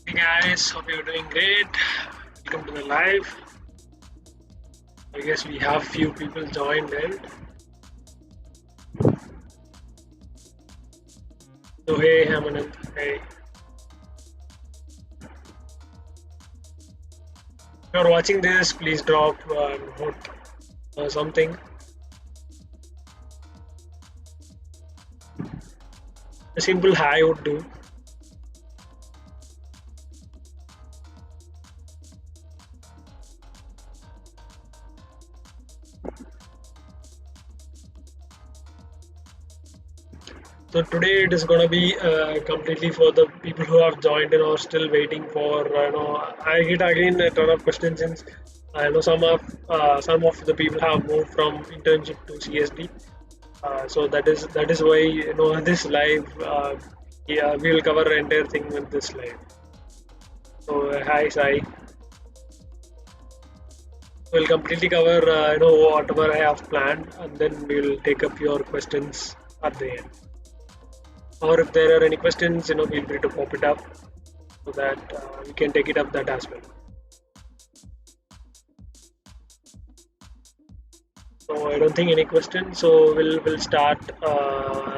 Hey guys, hope you're doing great. Welcome to the live. I guess we have few people joined in. So hey Hemanand, hey. If you're watching this, please drop note or something. A simple hi would do. So today it is going to be completely for the people who have joined and are still waiting for. I get again a ton of questions since I know some of the people have moved from internship to CSD. So that is why this live. Yeah, we will cover the entire thing with this live. So hi Sai, we'll completely cover whatever I have planned, and then we'll take up your questions at the end. Or if there are any questions, feel free to pop it up so that we can take it up that as well. So I don't think any questions. So we'll start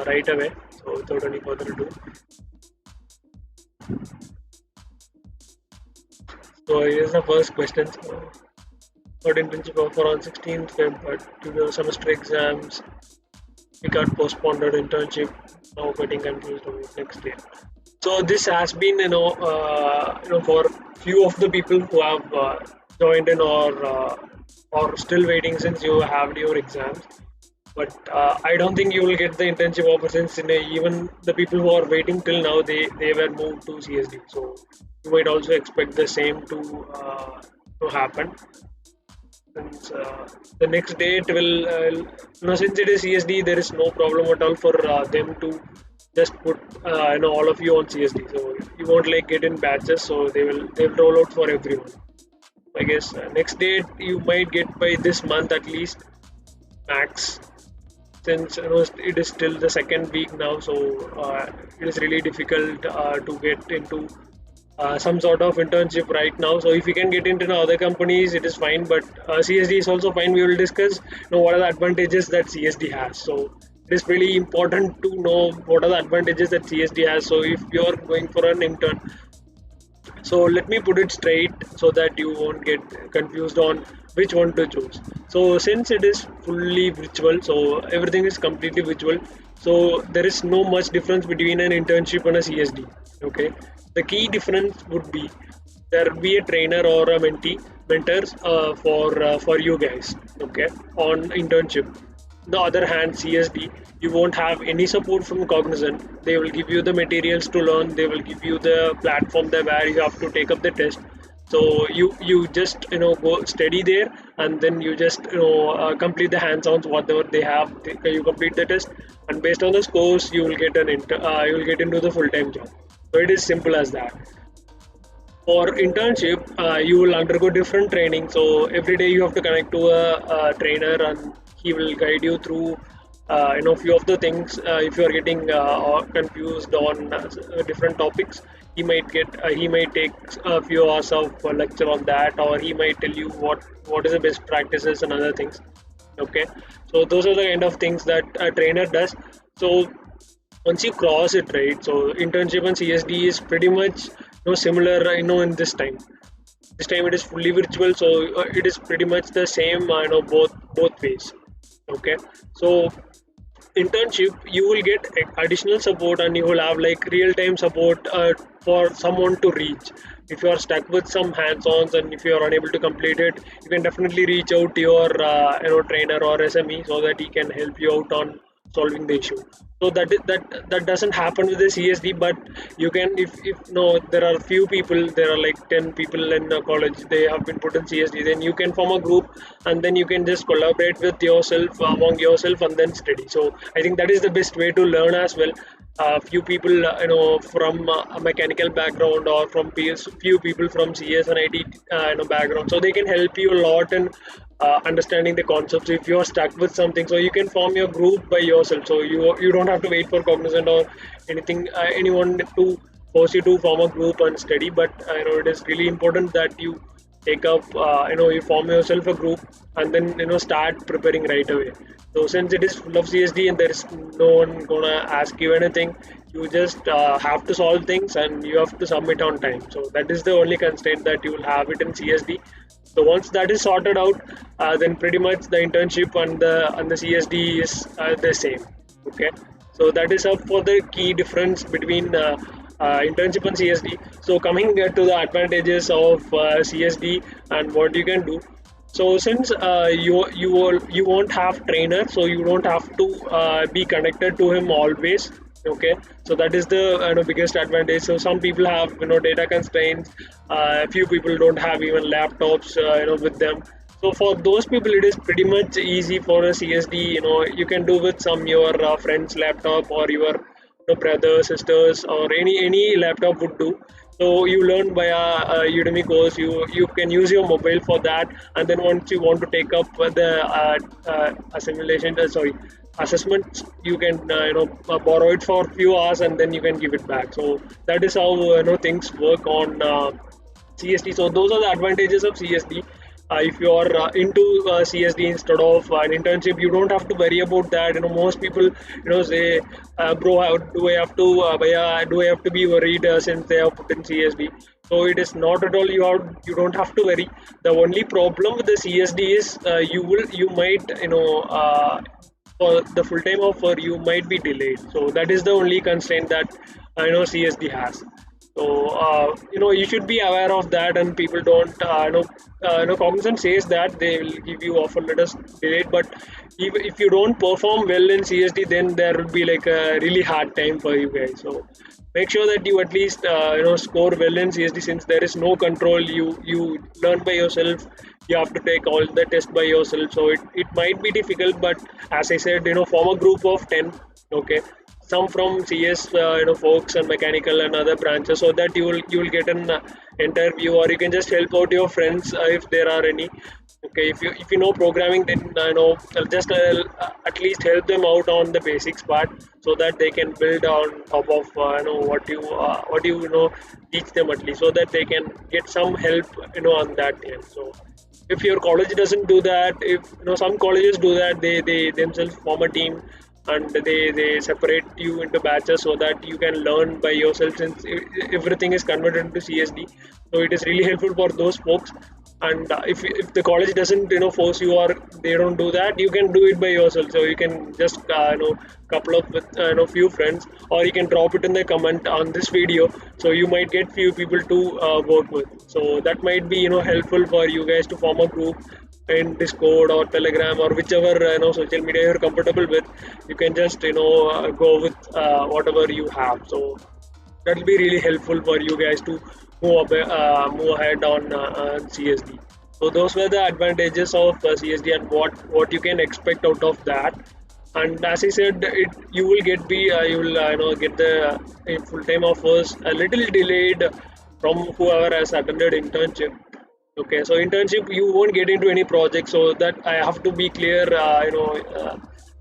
right away. So without any further ado. So here's the first question. So, got internship offer on 16th Feb, but due to semester exams, we got postponed our internship. Now getting confused about next year. So this has been, for few of the people who have joined in or still waiting since you have your exams. But I don't think you will get the internship offer since even the people who are waiting till now they were moved to CSD. So you might also expect the same to happen. Since the next date will, since it is CSD, there is no problem at all for them to just put all of you on CSD. So you won't like get in batches. So they'll roll out for everyone. I guess next date you might get by this month at least max. Since it is still the second week now, so it is really difficult to get into some sort of internship right now. So if you can get into other companies, it is fine. But CSD is also fine. We will discuss what are the advantages that CSD has. So it is really important to know what are the advantages that CSD has. So if you are going for an intern, so let me put it straight so that you won't get confused on which one to choose. So since it is fully virtual, so everything is completely virtual. So there is no much difference between an internship and a CSD. Okay, the key difference would be there will be a trainer or a mentors for you guys. Okay, on internship. The other hand, CSD, you won't have any support from Cognizant. They will give you the materials to learn. They will give you the platform there where you have to take up the test. So you just go steady there, and then you just complete the hands-ons whatever they have. You complete the test, and based on the scores, you will get you will get into the full-time job. So it is simple as that. For internship, you will undergo different training. So every day you have to connect to a trainer, and he will guide you through few of the things. If you are getting confused on different topics, he might take a few hours of lecture on that, or he might tell you what is the best practices and other things. Okay, so those are the kind of things that a trainer does. So once you cross it, right, so internship and CSD is pretty much similar, in this time it is fully virtual, so it is pretty much the same, both ways. Okay, so internship you will get additional support, and you will have like real-time support for someone to reach. If you are stuck with some hands-ons and if you are unable to complete it, you can definitely reach out to your trainer or SME so that he can help you out on solving the issue. So that doesn't happen with the CSD, but you can, if no, there are few people, there are like 10 people in the college, they have been put in CSD, then you can form a group, and then you can just collaborate with yourself, among yourself, and then study. So I think that is the best way to learn as well. Few people from a mechanical background, or from few people from CS and IT background, so they can help you a lot in understanding the concepts. If you're stuck with something, so you can form your group by yourself, so you don't have to wait for Cognizant or anything, anyone to force you to form a group and study, but it is really important that you take up you form yourself a group and then start preparing right away. So since it is full of CSD and there is no one gonna ask you anything, you just have to solve things and you have to submit on time. So that is the only constraint that you will have it in CSD. So once that is sorted out, then pretty much the internship and the CSD is the same. Okay, so that is up for the key difference between internship and CSD. So coming to the advantages of CSD and what you can do. So since you won't have trainer, so you don't have to be connected to him always. Okay, so that is the biggest advantage. So some people have data constraints. Few people don't have even laptops with them. So for those people, it is pretty much easy for a CSD. You can do with some your friend's laptop or your brother, sisters, or any laptop would do. So you learn via a Udemy course. You can use your mobile for that, and then once you want to take up the assimilation, sorry, assessments, you can borrow it for a few hours and then you can give it back. So that is how things work on CSD. So those are the advantages of CSD. If you are into CSD instead of an internship, you don't have to worry about that. Most people, say, "Bro, how do I have to? Do I have to be worried since they have put in CSD?" So it is not at all. You don't have to worry. The only problem with the CSD is you might for the full time offer you might be delayed. So that is the only constraint that CSD has. So you should be aware of that, and people don't Cognizant says that they will give you offer letters delayed, but if you don't perform well in CSD, then there will be like a really hard time for you guys. So make sure that you at least score well in CSD, since there is no control. You learn by yourself. You have to take all the tests by yourself. So it might be difficult, but as I said, form a group of 10. Okay, some from CS, folks and mechanical and other branches, so that you will get an interview, or you can just help out your friends if there are any. Okay, if you know programming, then just at least help them out on the basics part, so that they can build on top of what you teach them, at least, so that they can get some help on that end. So if your college doesn't do that, if some colleges do that, they themselves form a team and they separate you into batches so that you can learn by yourself, since everything is converted into CSD. So it is really helpful for those folks. And if the college doesn't force you, or they don't do that, you can do it by yourself. So you can just couple up with few friends, or you can drop it in the comment on this video, so you might get few people to work with. So that might be helpful for you guys to form a group in Discord or Telegram or whichever social media you're comfortable with. You can just go with whatever you have. So that will be really helpful for you guys to move ahead on CSD. So those were the advantages of CSD and what you can expect out of that. And as I said, you will get get the full time offers a little delayed from whoever has attended internship. Okay, so internship you won't get into any project, so that I have to be clear.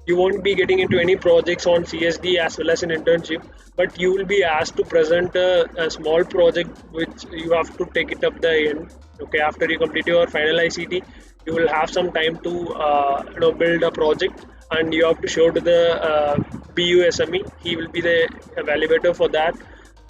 You won't be getting into any projects on CSD as well as an internship, but you will be asked to present a small project which you have to take it up the end. Okay, after you complete your final ICT, you will have some time to build a project, and you have to show to the BUSME. He will be the evaluator for that.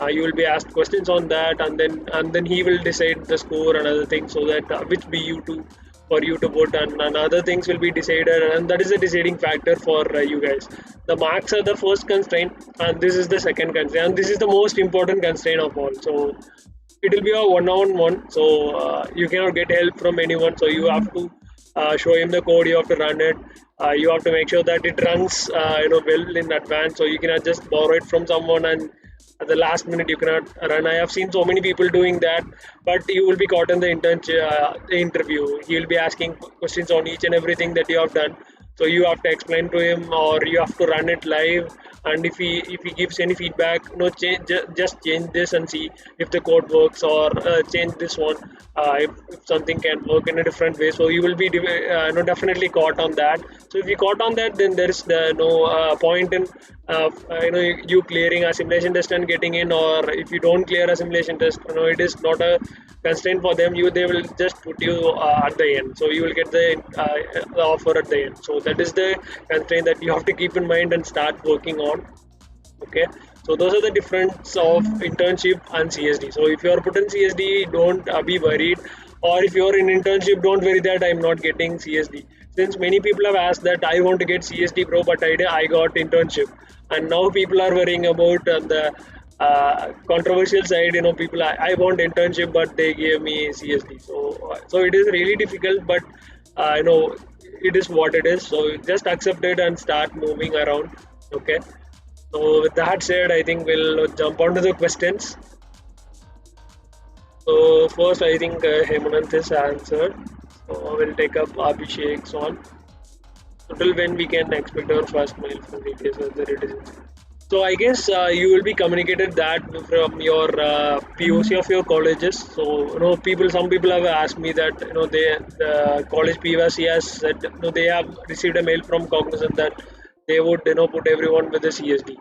You will be asked questions on that, and then he will decide the score and other things, so that which BU to for you to put, and other things will be decided, and that is the deciding factor for you guys. The marks are the first constraint, and this is the second constraint, and this is the most important constraint of all. So it will be a one-on-one, so you cannot get help from anyone. So you have to show him the code, you have to run it, you have to make sure that it runs well in advance, so you cannot just borrow it from someone and at the last minute you cannot run. I have seen so many people doing that, but you will be caught in the interview. He will be asking questions on each and everything that you have done, so you have to explain to him, or you have to run it live. And if he gives any feedback, just change this and see if the code works, or change this one if something can work in a different way. So you will be definitely caught on that. So if you caught on that, then there is no point in you clearing a simulation test and getting in, or if you don't clear a simulation test, it is not a constraint for them. They will just put you at the end, so you will get the offer at the end. So that is the constraint that you have to keep in mind and start working on. Okay, so those are the difference of internship and CSD. So if you are put in CSD, don't be worried, or if you are in internship, don't worry that I'm not getting CSD. Since many people have asked that I want to get CSD Pro, but I got internship, and now people are worrying about the controversial side. People I want internship, but they gave me CSD. So it is really difficult, but it is what it is. So just accept it and start moving around. Okay. So with that said, I think we'll jump on to the questions. So first, I think Hemanth is answered. So we'll take up Abhishek's on. So till when we can expect our first mail from DTS, whether it is. So I guess you will be communicated that from your POC of your colleges. So some people have asked me that the college POC has said they have received a mail from Cognizant that they would put everyone with the CSD.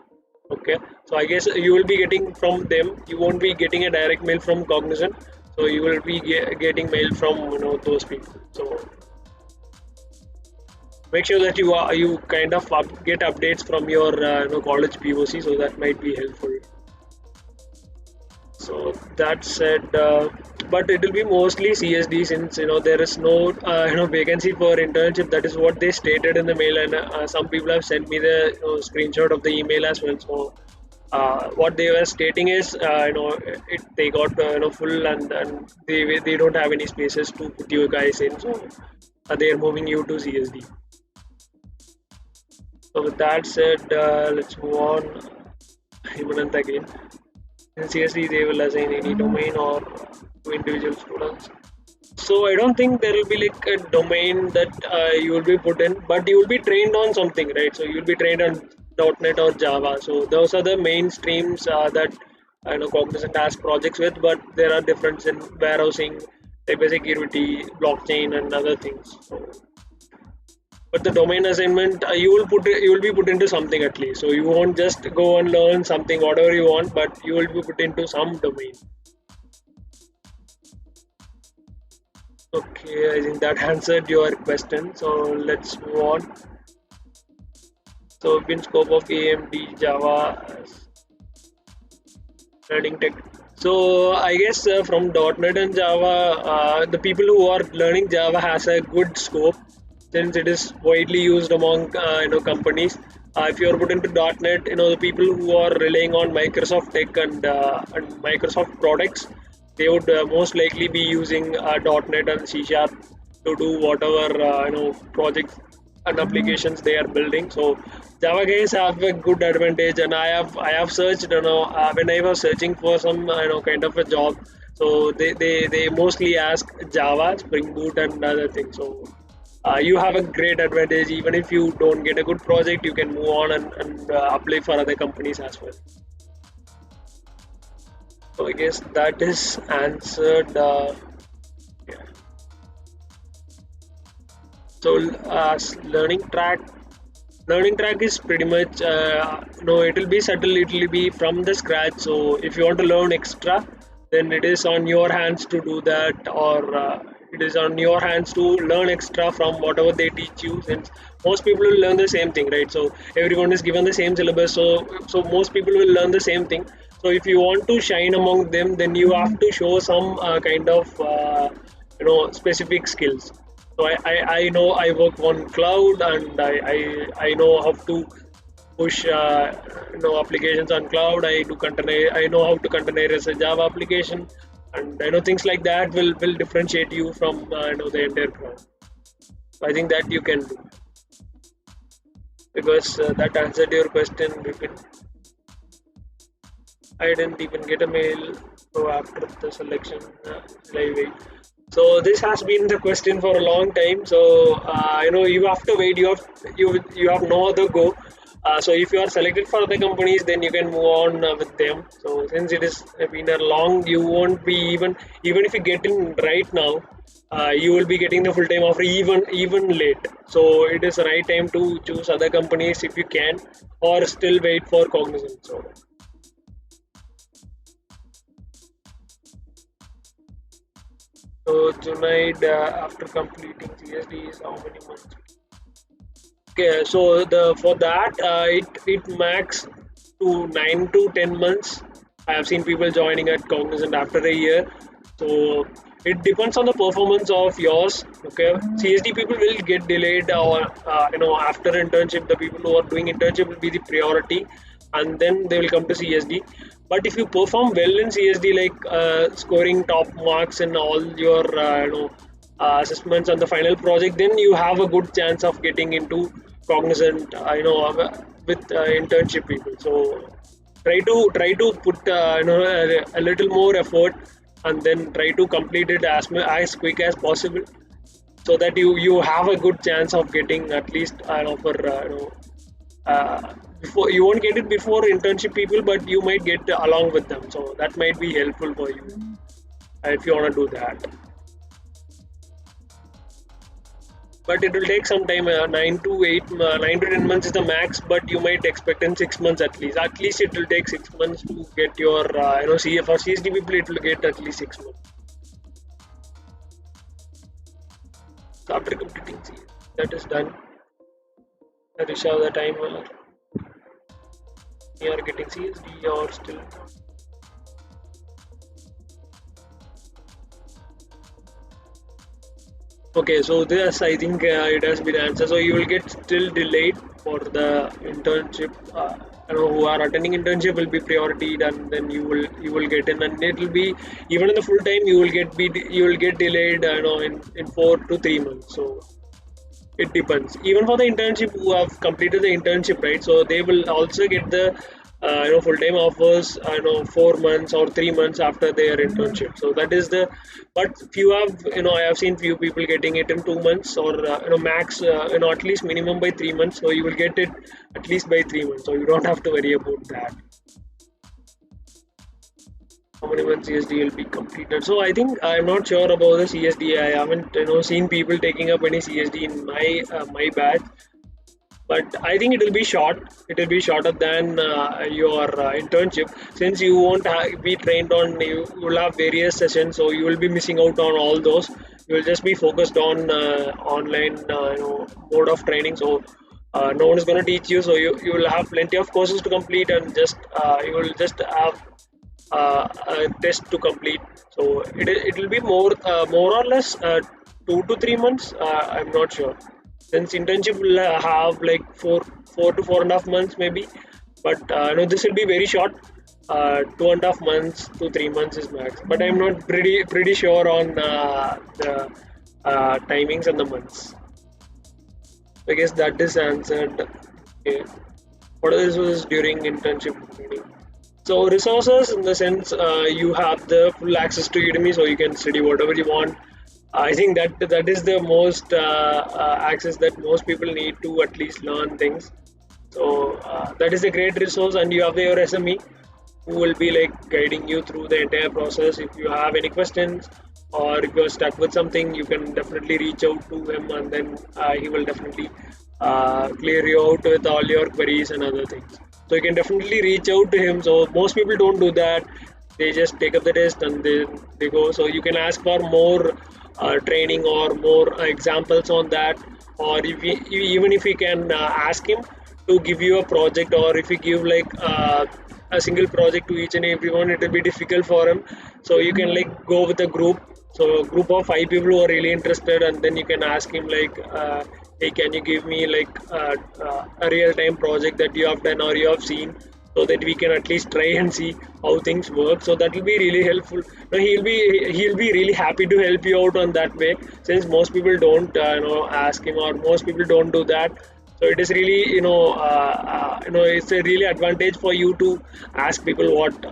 Okay, so I guess you will be getting from them. You won't be getting a direct mail from Cognizant. So you will be getting mail from those people. So make sure that you kind of get updates from your college POC, so that might be helpful. So that said, but it will be mostly CSD, since there is no vacancy for internship. That is what they stated in the mail, and some people have sent me the screenshot of the email as well. So what they were stating is they got full, and they don't have any spaces to put you guys in, so they are moving you to CSD. So with that said, let's move on. Himanant again. In CSD, they will assign any domain or to individual students. So I don't think there will be like a domain that you will be put in, but you will be trained on something, right? So you will be trained on .NET or Java. So those are the main streams that Cognizant has projects with, but there are differences in warehousing, cybersecurity, blockchain, and other things. So, but the domain assignment, you will be put into something at least. So you won't just go and learn something whatever you want, but you will be put into some domain. Okay, I think that answered your question. So let's move on. So in scope of AMD Java learning tech. So I guess from .NET and Java, the people who are learning Java has a good scope, since it is widely used among companies. If you are put into .NET, the people who are relying on Microsoft tech and Microsoft products, they would most likely be using .NET and C# to do whatever projects and applications they are building. So Java guys have a good advantage, and I have searched when I was searching for some kind of a job. So they mostly ask Java, Spring Boot, and other things. So you have a great advantage. Even if you don't get a good project, you can move on and apply for other companies as well. So I guess that is answered. Yeah. So learning track is pretty much it will be subtle. It will be from the scratch. So if you want to learn extra, then it is on your hands to do that, or it is on your hands to learn extra from whatever they teach you, since most people will learn the same thing, right? So everyone is given the same syllabus, so most people will learn the same thing. So if you want to shine among them, then you have to show some kind of specific skills. So I know I work on cloud, and I know how to push applications on cloud. I know how to containerize a Java application, and things like that will differentiate you from the entire crowd. So I think that you can do, because that answered your question, Vipin. I didn't even get a mail. So after the selection, I wait. So this has been the question for a long time. So you have to wait. You have no other go. So if you are selected for other companies, then you can move on with them. So since it is been a long, you won't be even if you get in right now, you will be getting the full time offer even late. So it is the right time to choose other companies if you can, or still wait for Cognizant. So Junaid, after completing CSD is how many months? Okay, so the for that it max to 9 to 10 months. I have seen people joining at Cognizant after a year. So it depends on the performance of yours. Okay, CSD people will get delayed, or after internship, the people who are doing internship will be the priority, and then they will come to CSD. But if you perform well in CSD, like scoring top marks in all your assessments on the final project, then you have a good chance of getting into Cognizant, with internship people. So try to put a little more effort, and then try to complete it as quick as possible, so that you have a good chance of getting at least an offer. Before you won't get it before internship people, but you might get along with them. So that might be helpful for you if you want to do that. But it will take some time. 9 to 10 months is the max, but you might expect in 6 months at least. At least it will take 6 months to get your CF for CSD people. It will get at least 6 months. So after completing CSD, that is done. Risha, the time you are getting CSD or still. Okay, so this I think it has been answered. So you will get still delayed for the internship. Who are attending internship will be priority, and then you will get in, and it will be even in the full time you will get delayed. In 4 to 3 months. So it depends. Even for the internship who have completed the internship, right? So they will also get the full time offers. 4 months or 3 months after their internship. So that is the. But few have I have seen few people getting it in 2 months, or max at least minimum by 3 months. So you will get it at least by 3 months. So you don't have to worry about that. How many months CSD will be completed? So I think I'm not sure about the CSD. I haven't seen people taking up any CSD in my batch, but I think it will be short. It will be shorter than your internship, since you won't be trained on. You will have various sessions, so you will be missing out on all those. You will just be focused on online mode of training. So no one is going to teach you. So you will have plenty of courses to complete, and just you will just have a test to complete. So it will be more or less 2 to 3 months. I'm not sure, since internship will have like four to 4.5 months maybe. But no, this will be very short. 2.5 months to 3 months is max. But I'm not pretty sure on the timings and the months. I guess that is answered. Okay. What this was during internship training. So resources, in the sense you have the full access to Udemy, so you can study whatever you want. I think that is the most access that most people need to at least learn things. So that is a great resource, and you have your SME who will be like guiding you through the entire process. If you have any questions, or if you're stuck with something, you can definitely reach out to him, and then he will definitely clear you out with all your queries and other things. So you can definitely reach out to him. So most people don't do that. They just take up the test and they go. So you can ask for more training or more examples on that. Or even if you can ask him to give you a project, or if you give like a single project to each and everyone, it will be difficult for him. So you can like go with a group. So a group of 5 people who are really interested, and then you can ask him like, hey, can you give me like a real-time project that you have done or you have seen, so that we can at least try and see how things work. So that will be really helpful. Now, he'll be really happy to help you out on that way, since most people don't ask him, or most people don't do that. So it is really it's a really advantage for you to ask people what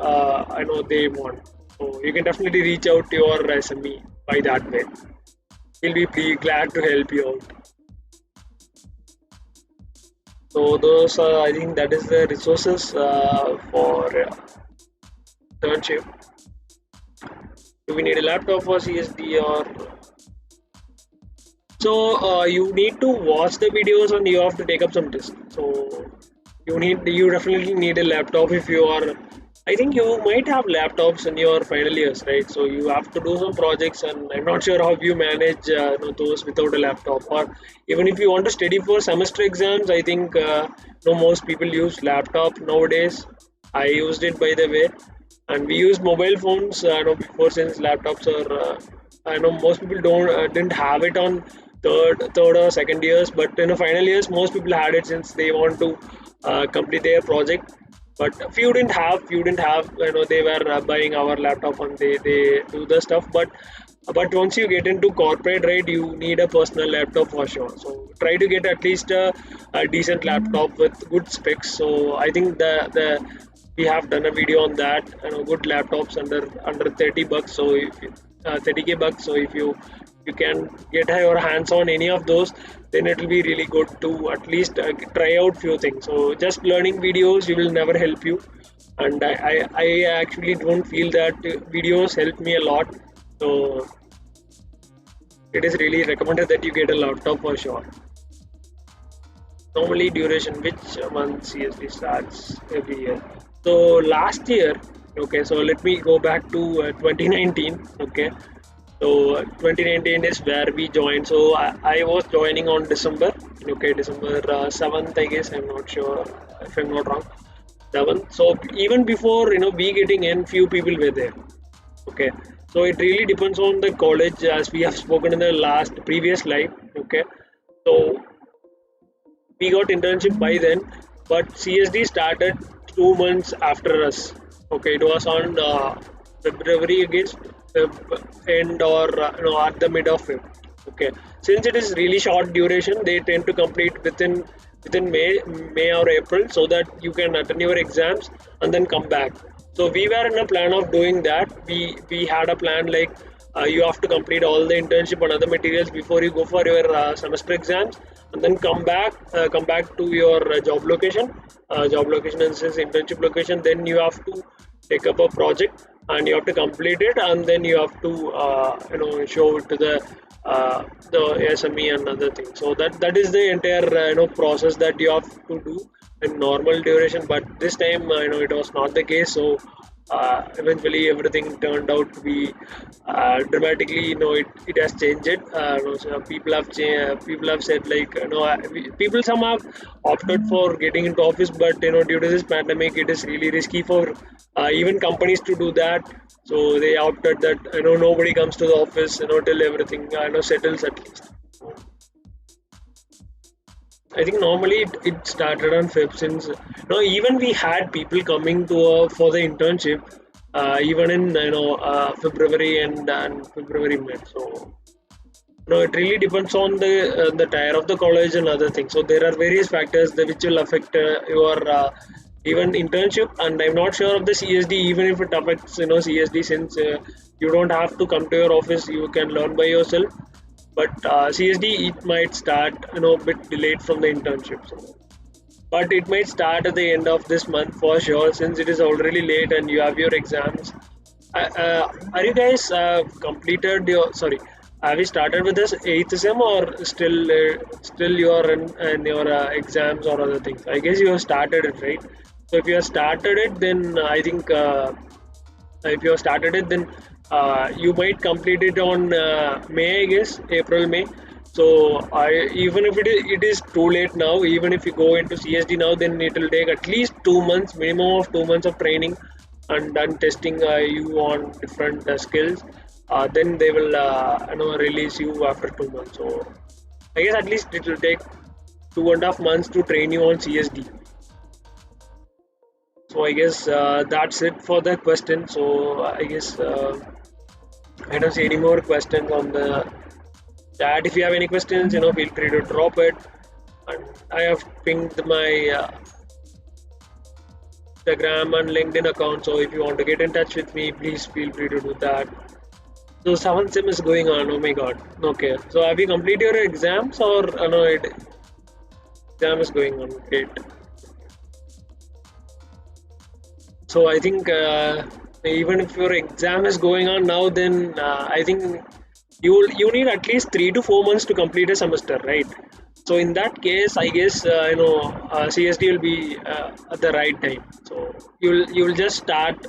they want. So you can definitely reach out to your SME by that way. He'll be glad to help you out. So those I think that is the resources for internship. Do we need a laptop for CSD or so? You need to watch the videos and you have to take up some tests. So you definitely need a laptop if you are. I think you might have laptops in your final years, right? So you have to do some projects, and I'm not sure how you manage those without a laptop. Or even if you want to study for semester exams, I think most people use laptop nowadays. I used it by the way, and we use mobile phones. Before since laptops are. I know most people don't didn't have it on third or second years, but in the final years, most people had it since they want to complete their project. But few didn't have they were buying our laptop and they do the stuff. But once you get into corporate, right, you need a personal laptop for sure. So try to get at least a decent laptop with good specs. So I think the we have done a video on that. Good laptops under 30 bucks. So if 30k bucks. So if you can get your hands on any of those, then it will be really good to at least try out few things. So just learning videos, you will never help you, and I actually don't feel that videos help me a lot. So it is really recommended that you get a laptop for sure. Normally duration, which month CSD starts every year? So last year, okay, so let me go back to 2019. Okay, so 2019 is where we joined. So I was joining on December. Okay, December 7th, I guess. I'm not sure if I'm not wrong. 7th. So even before we getting in, few people were there. Okay. So it really depends on the college, as we have spoken in the last previous live. Okay. So we got internship by then, but CSD started 2 months after us. Okay, it was on February, I guess, end or at the mid of Feb. Okay, since it is really short duration, they tend to complete within May or April, so that you can attend your exams and then come back. So we were in a plan of doing that. We had a plan like you have to complete all the internship and other materials before you go for your semester exams, and then come back to your job location and since internship location. Then you have to take up a project and you have to complete it, and then you have to show it to the SME and other things. So that is the entire process that you have to do in normal duration. But this time it was not the case. So eventually everything turned out to be dramatically, it has changed. So people have said like people some have opted for getting into office, but due to this pandemic it is really risky for even companies to do that. So they opted that nobody comes to the office till everything settles at least. I think normally it started on Feb, since even we had people coming to for the internship even in February and February mid. So it really depends on the tier of the college and other things. So there are various factors which will affect your even internship. And I'm not sure of the CSD, even if it affects CSD, since you don't have to come to your office, you can learn by yourself. But CSD, it might start a bit delayed from the internship. So, but it might start at the end of this month for sure, since it is already late and you have your exams. Are you guys completed your? Sorry, have you started with this 8th sem, or still you are in your exams or other things? I guess you have started it, right? So if you have started it, then I think if you have started it, then you might complete it on May, I guess, April, May. So even if it is too late now, even if you go into CSD now, then it will take at least 2 months, minimum of 2 months of training and done testing you on different skills. Then they will release you after 2 months. So I guess at least it will take 2.5 months to train you on CSD. So I guess that's it for the question. So I guess I don't see any more questions on the chat. If you have any questions, feel free to drop it. And I have pinged my Instagram and LinkedIn account. So if you want to get in touch with me, please feel free to do that. So 7th sem is going on. Oh my god. Okay. So have you completed your exams, or no? Exam is going on. Great. So I think even if your exam is going on now, then I think you need at least 3 to 4 months to complete a semester, right? So in that case, I guess CSD will be at the right time. So you'll just start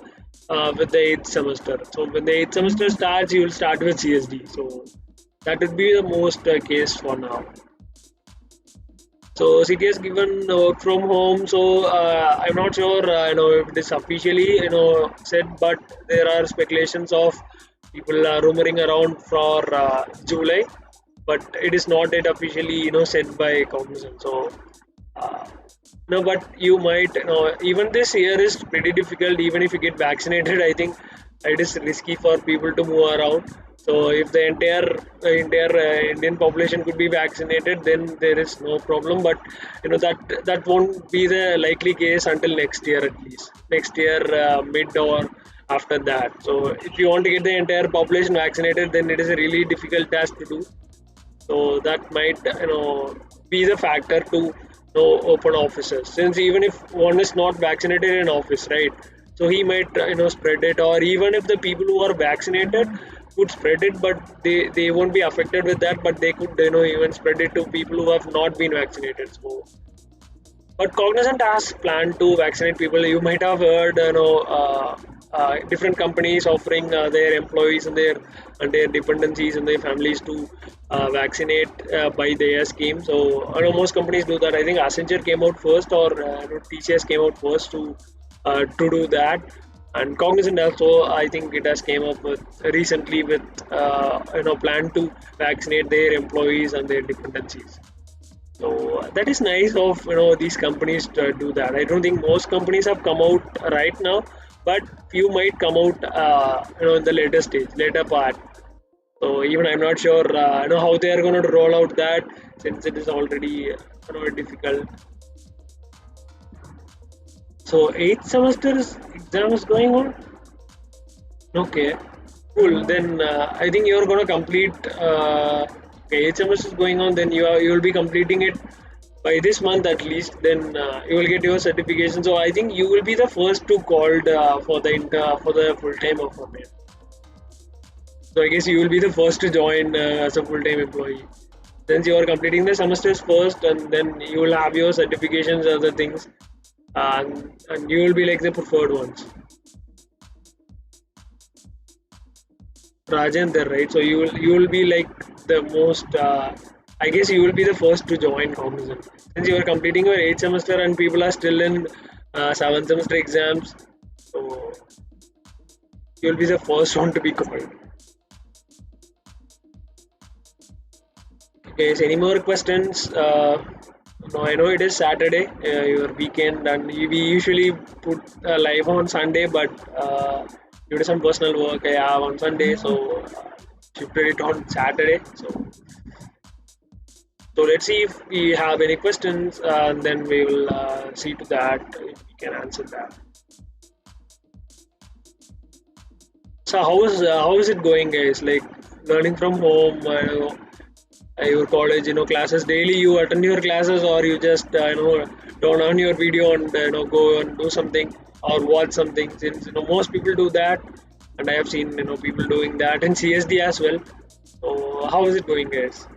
with the eighth semester. So when the eighth semester starts, you will start with CSD. So that would be the most case for now. So city has given work from home. So I'm not sure, if it is officially, said, but there are speculations of people rumoring around for July, but it is not yet officially, said by Cognizant. So uh, no, but you might, even this year is pretty difficult. Even if you get vaccinated, I think it is risky for people to move around. So if the entire Indian population could be vaccinated, then there is no problem. But that won't be the likely case until next year at least. Next year, mid or after that. So if you want to get the entire population vaccinated, then it is a really difficult task to do. So that might be the factor to open offices, since even if one is not vaccinated in office, right? So he might spread it, or even if the people who are vaccinated could spread it, but they won't be affected with that, but they could even spread it to people who have not been vaccinated. So but Cognizant has planned to vaccinate people. You might have heard, different companies offering their employees and their dependencies and their families to vaccinate by their scheme. So I know most companies do that. I think Accenture came out first, or TCS came out first to do that. And Cognizant also, I think it has came up with recently with plan to vaccinate their employees and their dependencies. So that is nice of these companies to do that. I don't think most companies have come out right now, but few might come out in the later stage, later part. So even I'm not sure how they are going to roll out that, since it is already difficult. So eighth semester's exam is going on. Okay, cool. Then I think you're going to complete. Okay, HMS is going on. Then you will be completing it by this month at least. Then you will get your certification. So I think you will be the first to called for the full time offer. So I guess you will be the first to join as a full time employee. Since you are completing the semesters first, and then you will have your certifications, other things, and you will be like the preferred ones. Rajendra, right? So you will be like the most. I guess you will be the first to join Cognizant, since you are completing your eighth semester and people are still in seventh semester exams. So you will be the first one to be called. Okay, so any more questions? No, I know it is Saturday, your weekend, and we usually put live on Sunday, but due to some personal work I have on Sunday, so shifted it on Saturday. So let's see if we have any questions, and then we will see to that if we can answer that. So how is it going, guys? Like learning from home, your college, classes daily. You attend your classes, or you just turn on your video and go and do something or watch something. Since most people do that, and I have seen people doing that in CSD as well. So how is it going, guys?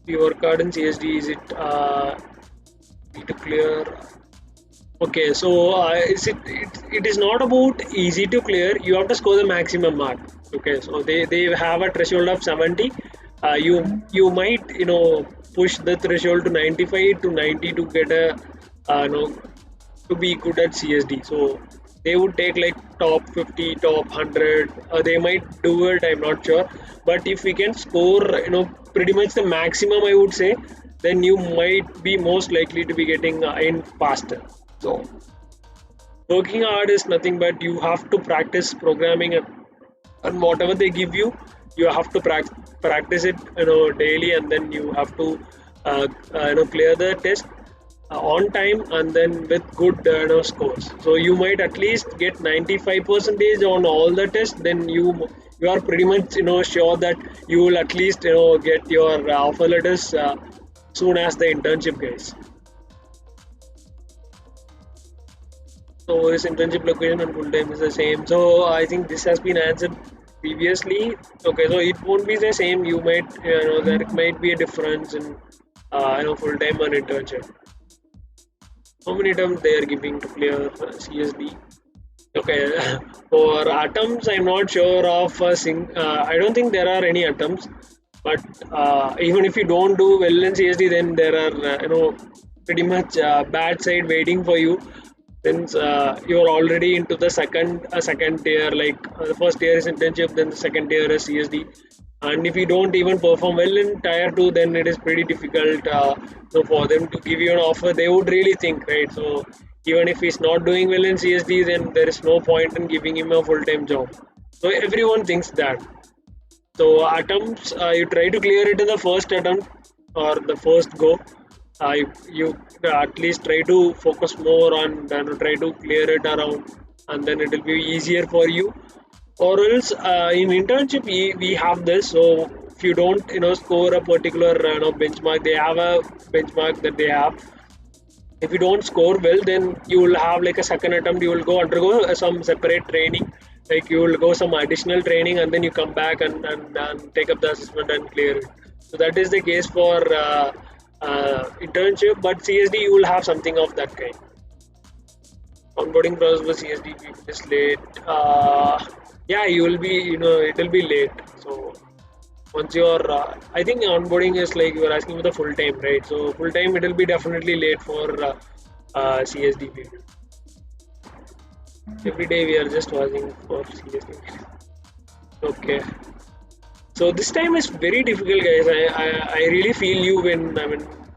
Your card in CSD, is it need to clear? Okay, so it is not about easy to clear. You have to score the maximum mark. Okay, so they have a threshold of 70. You might push the threshold to 95 to 90 to get a to be good at CSD. So they would take like top 50, top 100. They might do it. I'm not sure, but if we can score pretty much the maximum, I would say, then you might be most likely to be getting in faster. So working hard is nothing but you have to practice programming, and whatever they give you have to practice it daily, and then you have to clear the test. on time and then with good scores. So you might at least get 95 percentage on all the tests. Then you are pretty much sure that you will at least get your offer letters soon as the internship, guys. So his internship location and full time is the same. So I think this has been answered previously. Okay, so it won't be the same. You might there might be a difference in full time and internship. How many terms they are giving to clear CSD? Okay, for atoms, I'm not sure of I don't think there are any atoms. But even if you don't do well in CSD, then there are pretty much bad side waiting for you. Since you're already into the second tier, like the first tier is internship, then the second tier is CSD. And if you don't even perform well in tier 2, then it is pretty difficult so for them to give you an offer. They would really think, right? So even if he's not doing well in CSD, then there is no point in giving him a full-time job. So everyone thinks that. So atoms, you try to clear it in the first attempt or the first go. You at least try to focus more on try to clear it around, and then it will be easier for you. Or else in internship we have this. So if you don't score a particular benchmark, they have a benchmark that they have. If you don't score well, then you will have like a second attempt. You will go undergo some separate training, like you will go some additional training, and then you come back and take up the assessment and clear it. So that is the case for internship, but CSD you will have something of that kind. Onboarding process for CSD people is late. Yeah, you will be it will be late. So once you're I think onboarding is like you're asking for the full time, right? So full time it will be definitely late for CSD people. Every day we are just watching for CSD. Okay. So this time is very difficult, guys. I really feel you when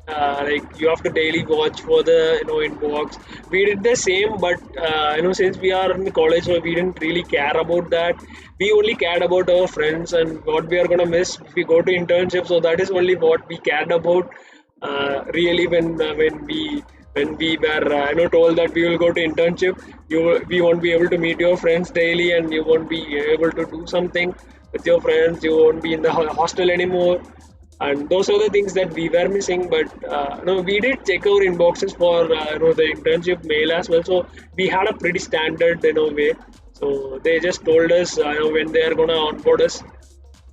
like you have to daily watch for the inbox. We did the same, but since we are in the college, so we didn't really care about that. We only cared about our friends and what we are gonna miss if we go to internship. So that is only what we cared about. Really, when we were told that we will go to internship, we won't be able to meet your friends daily, and you won't be able to do something with your friends. You won't be in the hostel anymore, and those are the things that we were missing. But no, we did check our inboxes for the internship mail as well. So we had a pretty standard way. So they just told us when they are gonna onboard us.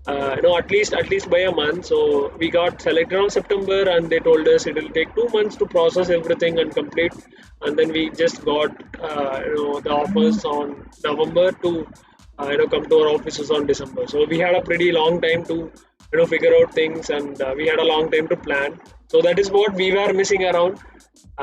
At least by a month. So we got selected on September, and they told us it will take 2 months to process everything and complete. And then we just got the offers on November to come to our offices on December. So we had a pretty long time to figure out things, and we had a long time to plan. So that is what we were missing around.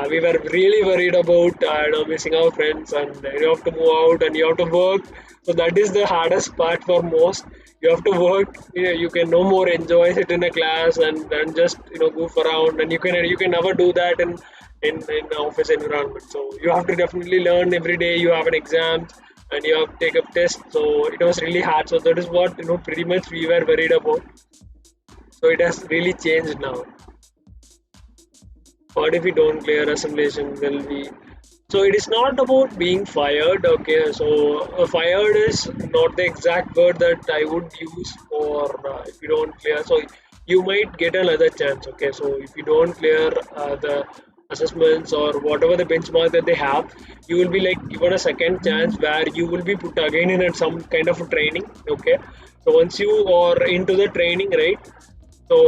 We were really worried about missing our friends, and you have to move out and you have to work. So that is the hardest part for most. You have to work. You can no more enjoy sit in a class and just goof around, and you can never do that in office environment. So you have to definitely learn every day. You have an exam and you have to take up tests. So it was really hard. So that is what pretty much we were worried about. So it has really changed now. What if we don't clear assimilation? Will we? So it is not about being fired. Okay, so fired is not the exact word that I would use for if you don't clear. So you might get another chance. Okay, so if you don't clear the assessments or whatever the benchmark that they have, you will be like given a second chance where you will be put again in some kind of a training. Okay, so once you are into the training, right? So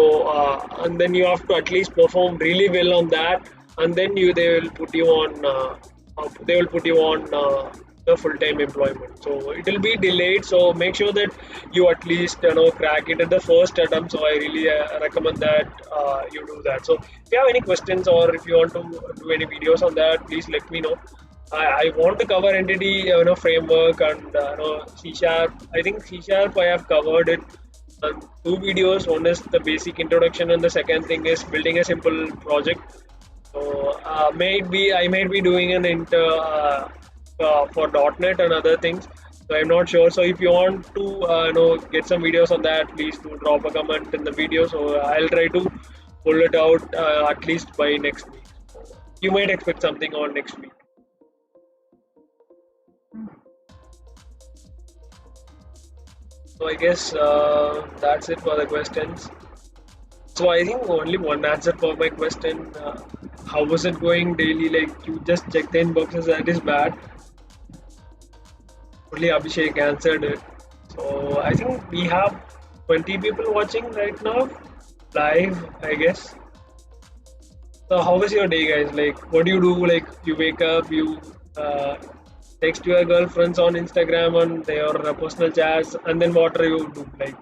and then you have to at least perform really well on that, and then they will put you on the full-time employment. So it will be delayed. So make sure that you at least crack it at the first attempt. So I really recommend that you do that. So if you have any questions or if you want to do any videos on that, please let me know. I want to cover entity framework and C#. I think C# I have covered it. Two videos. One is the basic introduction, and the second thing is building a simple project. So I might be doing an for .NET and other things. So I'm not sure. So if you want to get some videos on that, please do drop a comment in the video. So I'll try to pull it out at least by next week. you might expect something on next week. So I guess that's it for the questions. So I think only one answer for my question. How was it going daily? Like you just check the inboxes. That is bad. Only Abhishek answered it. So I think we have 20 people watching right now, live, I guess. So how was your day, guys? Like, what do you do? Like, you wake up, you text your girlfriends on Instagram on their personal chats, and then what do you do? Like,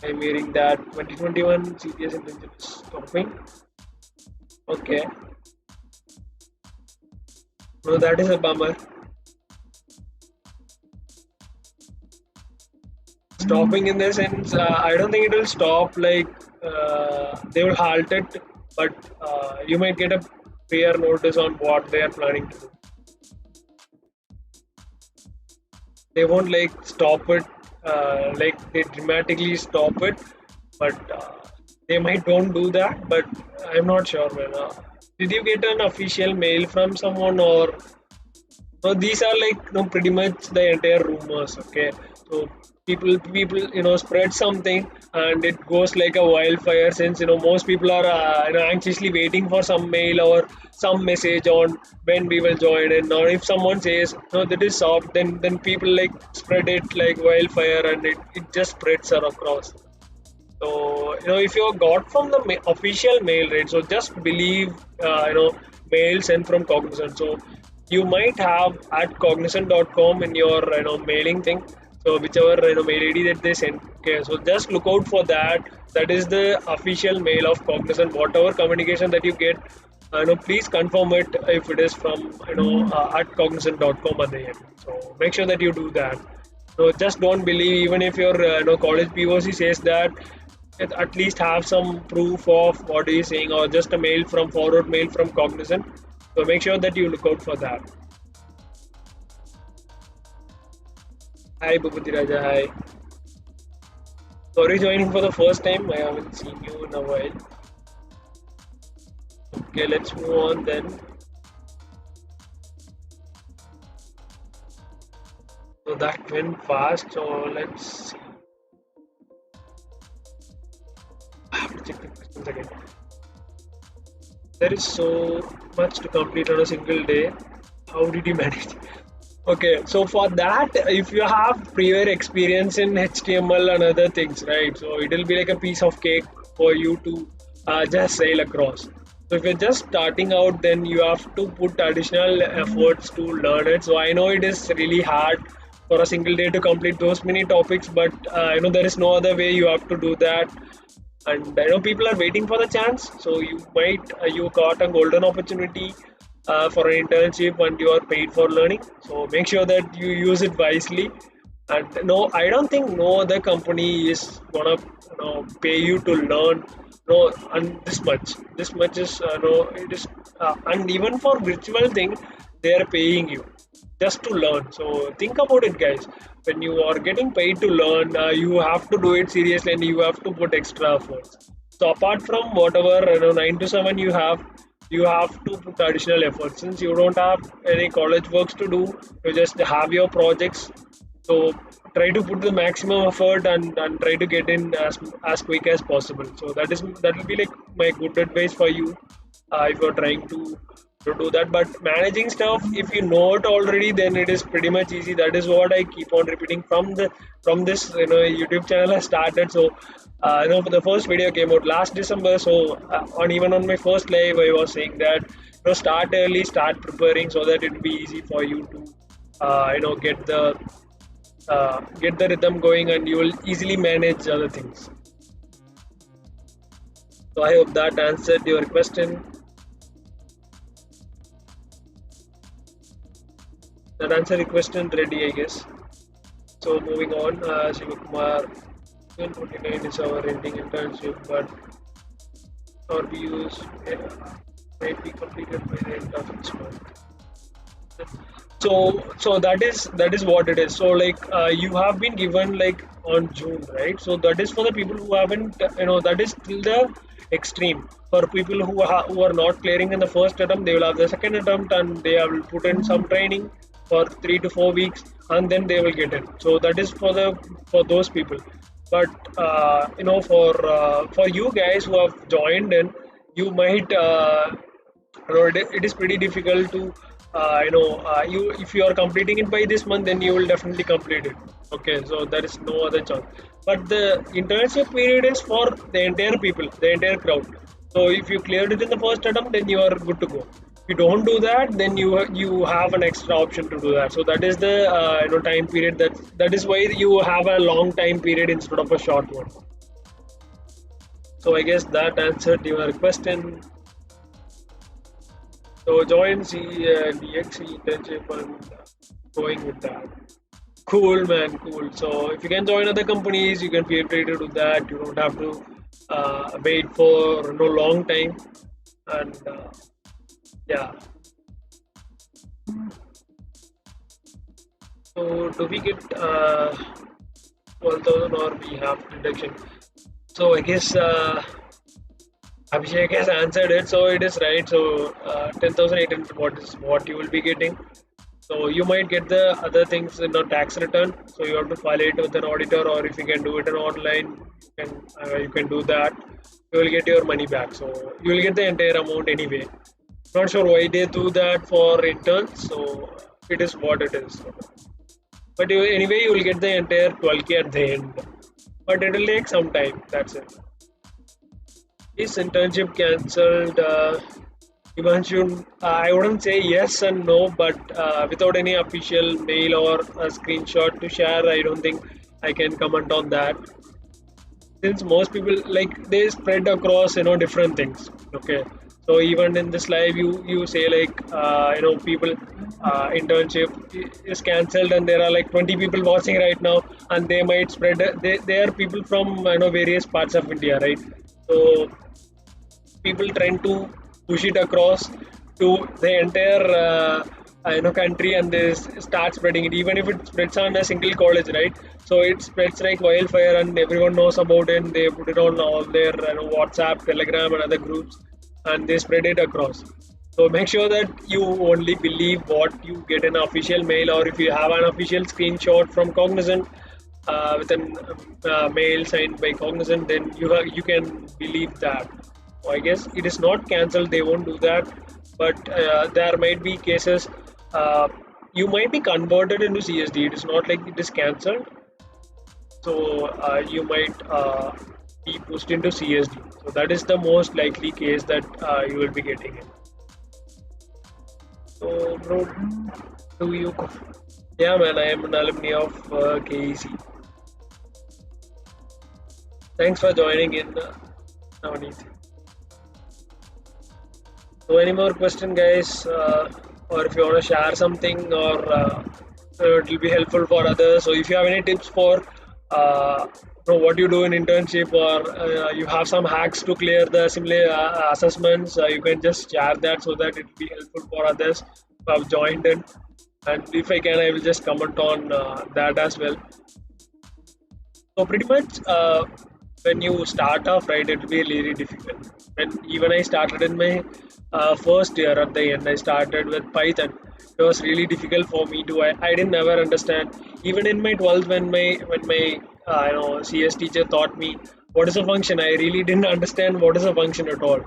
I'm hearing that 2021 CPS internship is stopping. Okay, no, that is a bummer. Stopping in the sense, I don't think it will stop. Like, they will halt it, but you might get a fair notice on what they are planning to do. They won't like stop it, like they dramatically stop it, but they might don't do that. But I'm not sure, man. Did you get an official mail from someone, or no? These are like pretty much the entire rumors. Okay, so people spread something and it goes like a wildfire, since most people are anxiously waiting for some mail or some message on when we will join. And or if someone says no, that is soft, then people like spread it like wildfire, and it just spreads across. So if you got from the official mail, right? So just believe mail sent from Cognizant. So you might have at cognizant.com in your mailing thing. So whichever mail ID that they send. Okay, so just look out for that. That is the official mail of Cognizant. Whatever communication that you get, please confirm it if it is from at cognizant.com at the end. So make sure that you do that. So just don't believe, even if your college POC says that, at least have some proof of what he is saying, or just a mail from forward mail from Cognizant. So make sure that you look out for that. Hi Bhupati Raja, hi. Sorry joining for the first time. I haven't seen you in a while. Okay, let's move on then. So that went fast. So let's see. I have to check the questions again. There is so much to complete on a single day. How did you manage? Okay, so for that, if you have prior experience in HTML and other things, right? So it will be like a piece of cake for you to just sail across. So if you're just starting out, then you have to put additional efforts to learn it. So I know it is really hard for a single day to complete those many topics, but there is no other way. You have to do that, and I know people are waiting for the chance. So you might you got a golden opportunity for an internship, and you are paid for learning. So make sure that you use it wisely. And no, I don't think no other company is gonna pay you to learn. No, and this much is no, it is, and even for virtual thing, they are paying you just to learn. So think about it, guys. When you are getting paid to learn, you have to do it seriously, and you have to put extra efforts. So apart from whatever 9 to 7 you have to put additional efforts, since you don't have any college works to do. You just have your projects. So try to put the maximum effort, and try to get in as quick as possible. So that will be like my good advice for you, if you're trying to do that. But managing stuff, if you know it already, then it is pretty much easy. That is what I keep on repeating from this YouTube channel I started. So the first video came out last December. So on my first live, I was saying that start early, start preparing, so that it will be easy for you to get the rhythm going, and you will easily manage other things. So I hope that answered your question. That answered your question ready, I guess. So moving on, Shivakumar, 29 is our ending internship, but our views might be completed by the end of this month. So that is what it is. So like you have been given like on June, right? So that is for the people who haven't, that is till the extreme. For people who are not clearing in the first attempt, they will have the second attempt and they will put in some training for 3 to 4 weeks and then they will get in. So that is for those people. But for you guys who have joined in, you might it is pretty difficult to you if you are completing it by this month, then you will definitely complete it. Okay, so there is no other chance. But the internship period is for the entire people, the entire crowd. So if you cleared it in the first attempt, then you are good to go. If you don't do that, then you have an extra option to do that. So that is the time period. That is why you have a long time period instead of a short one. So I guess that answered your question. So join DXC internship and going with that. Cool, man, cool. So if you can join other companies, you can feel free to do that. You don't have to wait for no long time. And yeah. So do we get 12,000 or we have deduction? So I guess Abhishek has answered it, so it is right. So 10,800 what you will be getting. So you might get the other things in a tax return. So you have to file it with an auditor, or if you can do it in online, you can do that. You will get your money back. So you will get the entire amount anyway. Not sure why they do that for interns. So it is what it is. But anyway, you will get the entire 12K at the end. But it will take some time. That's it. Is internship cancelled? Ivanshu, I wouldn't say yes and no, but without any official mail or a screenshot to share, I don't think I can comment on that. Since most people they spread across different things. Okay, so even in this live, you say people internship is cancelled, and there are like 20 people watching right now, and they might spread. They are people from various parts of India, right? So people trying to push it across to the entire country, and they start spreading it, even if it spreads on a single college, right? So it spreads like wildfire and everyone knows about it, and they put it on all their WhatsApp, Telegram and other groups, and they spread it across. So make sure that you only believe what you get in official mail, or if you have an official screenshot from Cognizant with an mail signed by Cognizant, then you can believe that. So I guess it is not cancelled. They won't do that, but there might be cases. You might be converted into CSD. It is not like it is cancelled. So you might be pushed into CSD. So that is the most likely case that you will be getting in. So, bro, do you? Yeah, man, I am an alumni of KEC. Thanks for joining in, Navneet. So, any more question, guys? Or if you want to share something, or it will be helpful for others. So, if you have any tips for what you do in internship, or you have some hacks to clear the assessments, you can just share that so that it will be helpful for others who have joined in. And if I can, I will just comment on that as well. So pretty much when you start off, right, it will be really difficult. When even I started in my first year, at the end, I started with Python. It was really difficult for me to. I didn't ever understand. Even in my 12th, when my CS teacher taught me what is a function, I really didn't understand what is a function at all.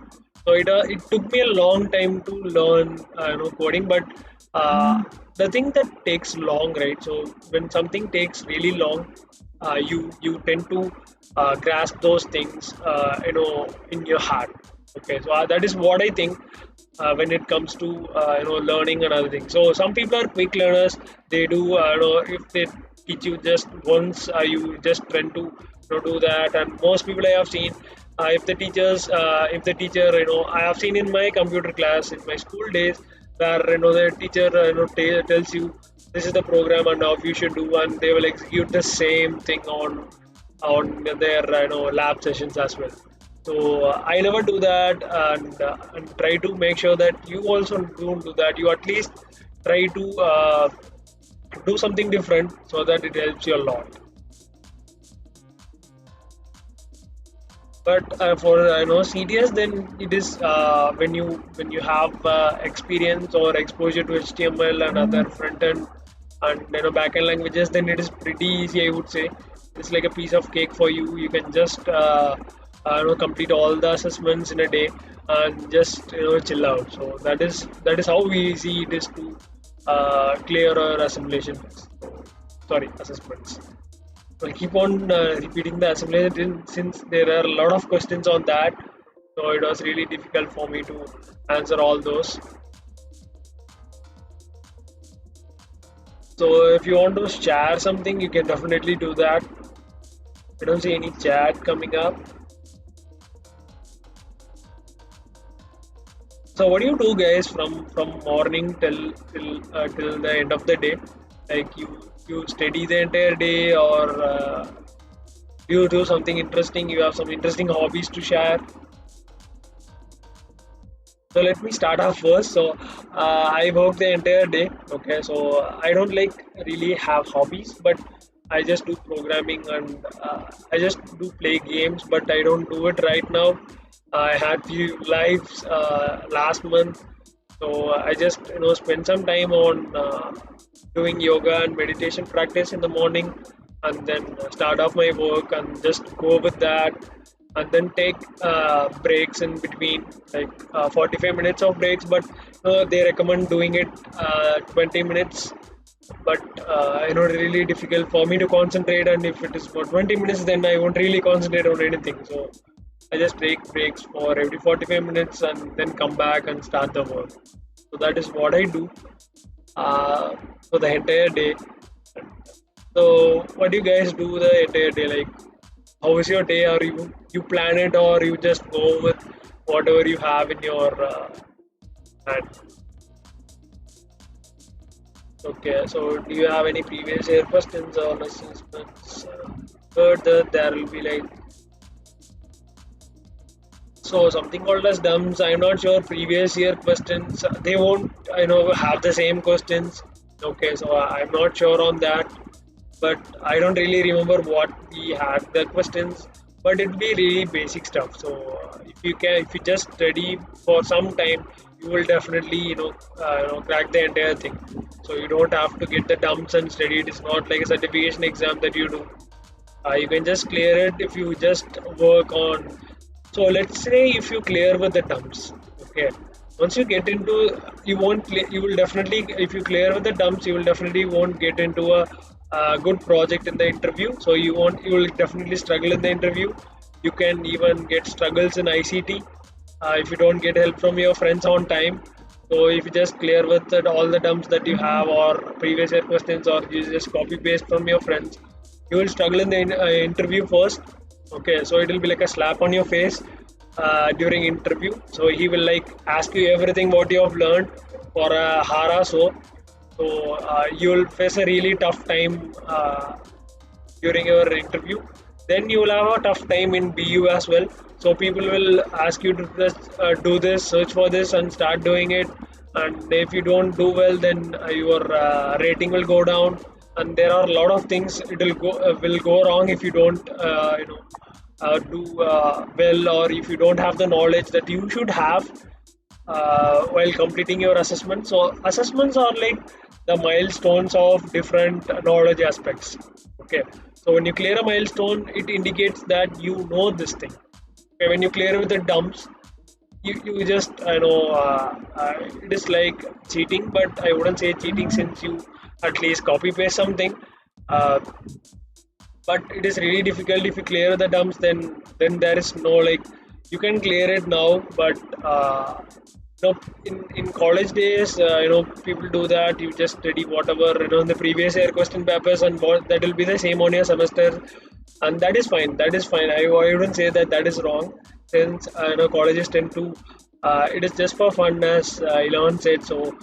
So it took me a long time to learn coding, but the thing that takes long, right? So when something takes really long, you tend to grasp those things in your heart. Okay, so that is what I think when it comes to learning another thing. So some people are quick learners. They do if they teach you just once, you just tend to do that. And most people I have seen, if the teacher I have seen in my computer class in my school days, where the teacher tells you this is the program and how you should do, and they will execute the same thing on their lab sessions as well. So I never do that, and try to make sure that you also don't do that. You at least try to do something different so that it helps you a lot. But for CTS, then it is when you have experience or exposure to HTML and other front end and back end languages, then it is pretty easy. I would say it's like a piece of cake for you. You can just complete all the assessments in a day and just chill out. So that is how easy it is to clear our assimilation test. Sorry, assessments. I'll keep on repeating the assimilation since there are a lot of questions on that. So it was really difficult for me to answer all those. So if you want to share something, you can definitely do that. I don't see any chat coming up. So what do you do, guys, from morning till the end of the day? Like you study the entire day, or you do something interesting? You have some interesting hobbies to share. So let me start off first. So I work the entire day. Okay, so I don't like really have hobbies, but I just do programming and I just do play games, but I don't do it right now. I had few lives last month, so I just spend some time on doing yoga and meditation practice in the morning, and then start off my work and just go with that, and then take breaks in between, like 45 minutes of breaks, but they recommend doing it 20 minutes. But really difficult for me to concentrate, and if it is for 20 minutes, then I won't really concentrate on anything. So I just take breaks for every 45 minutes and then come back and start the work. So that is what I do for the entire day. So what do you guys do the entire day? Like, how is your day? Or you plan it, or you just go with whatever you have in your hand? Okay, so do you have any previous year questions or assessments? Heard that there will be like something called as dumps. I'm not sure previous year questions. They won't have the same questions. Okay, so I'm not sure on that, but I don't really remember what we had the questions. But it'll be really basic stuff. So if you just study for some time, you will definitely crack the entire thing. So you don't have to get the dumps and study. It is not like a certification exam that you do. You can just clear it if you just work on. So let's say if you clear with the dumps, okay. Once you get into, you won't. You will definitely, if you clear with the dumps, you will definitely won't get into a good project in the interview. So you won't. You will definitely struggle in the interview. You can even get struggles in ICT if you don't get help from your friends on time. So if you just clear with all the dumps that you have, or previous year questions, or you just copy paste from your friends, you will struggle in the interview first. Okay, so it will be like a slap on your face during interview. So he will like ask you everything what you have learned for a hara. So you will face a really tough time during your interview. Then you will have a tough time in BU as well. So people will ask you to just do this, search for this, and start doing it. And if you don't do well, then your rating will go down. And there are a lot of things it will go wrong if you don't do well, or if you don't have the knowledge that you should have while completing your assessment. So assessments are like the milestones of different knowledge aspects. Okay, so when you clear a milestone, it indicates that you know this thing. Okay, when you clear with the dumps, you just it is like cheating, but I wouldn't say cheating since you at least copy paste something. Uh, but it is really difficult if you clear the dumps. Then there is no, like, you can clear it now, but in college days, people do that. You just study whatever in the previous year question papers, and that will be the same on your semester, and that is fine. That is fine. I wouldn't say that is wrong, since colleges tend to it is just for fun, as Elon said. So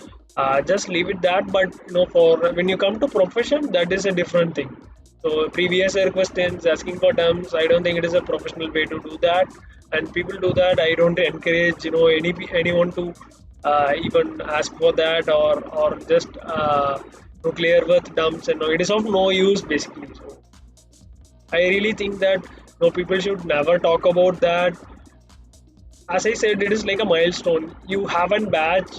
just leave it that. But for when you come to profession, that is a different thing. So previous year questions, asking for terms, I don't think it is a professional way to do that. And people do that. I don't encourage anyone to even ask for that, or just to clear with dumps. And it is of no use basically. So I really think that No, people should never talk about that. As I said, it is like a milestone. You have a badge.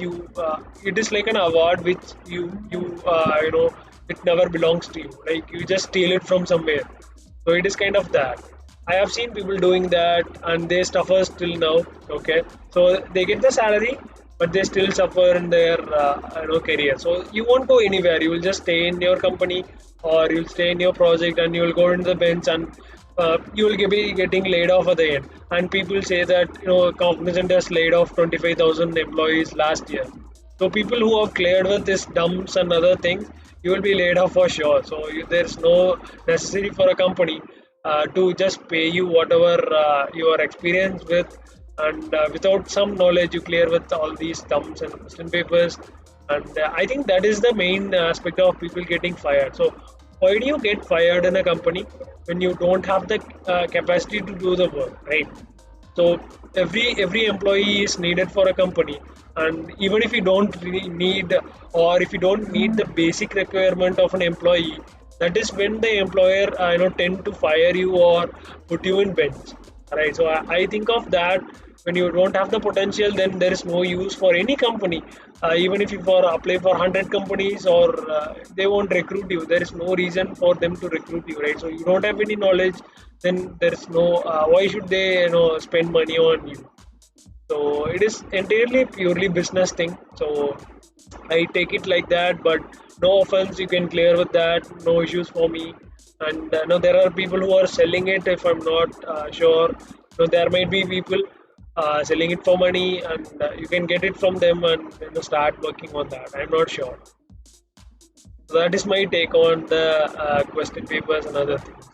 It is like an award which you it never belongs to you. Like you just steal it from somewhere. So it is kind of that. I have seen people doing that, and they suffer still now. Okay, so they get the salary, but they still suffer in their career. So you won't go anywhere. You will just stay in your company, or you'll stay in your project, and you will go into the bench, and you will be getting laid off at the end. And people say that Cognizant has laid off 25,000 employees last year. So people who have cleared with this dumps and other things, you will be laid off for sure. So there's no necessity for a company to just pay you whatever you are experienced with, and without some knowledge you clear with all these thumbs and question papers. And I think that is the main aspect of people getting fired. So why do you get fired in a company when you don't have the capacity to do the work, right? So every employee is needed for a company, and even if you don't really need, or if you don't meet the basic requirement of an employee, that is when the employer tend to fire you or put you in bench, right? So I think of that. When you don't have the potential, then there is no use for any company. Even if you apply for 100 companies, or they won't recruit you. There is no reason for them to recruit you, right? So you don't have any knowledge, then there is no why should they spend money on you? So it is entirely purely business thing. So I take it like that, but no offense, you can clear with that. No issues for me. And no, there are people who are selling it. If I'm not sure, no, there might be people selling it for money, and you can get it from them and start working on that. I'm not sure. So that is my take on the question papers and other things.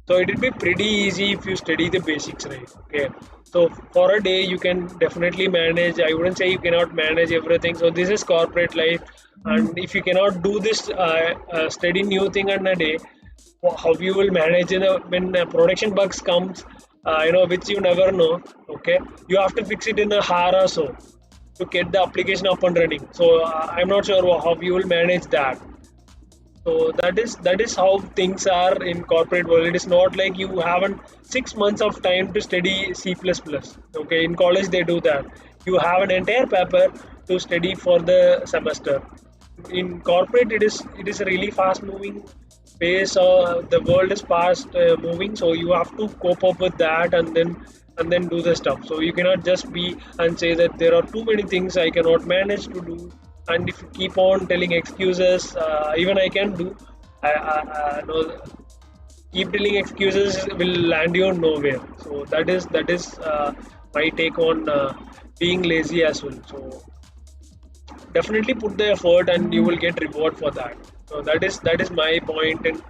So it will be pretty easy if you study the basics, right? Okay. So for a day, you can definitely manage. I wouldn't say you cannot manage everything. So this is corporate life, and if you cannot do this study new thing in a day, how you will manage when production bugs comes, which you never know. Okay, you have to fix it in a hour or so to get the application up and running. So I'm not sure how you will manage that. So that is how things are in corporate world. It is not like you haven't 6 months of time to study C++. Okay, in college they do that. You have an entire paper to study for the semester. In corporate, it is a really fast moving pace. The world is fast moving, so you have to cope up with that, and then do the stuff. So you cannot just be and say that there are too many things I cannot manage to do. And if you keep on telling excuses, even I can do. I know keep telling excuses will land you nowhere. So that is my take on being lazy as well. So definitely put the effort, and you will get reward for that. So that is my point. And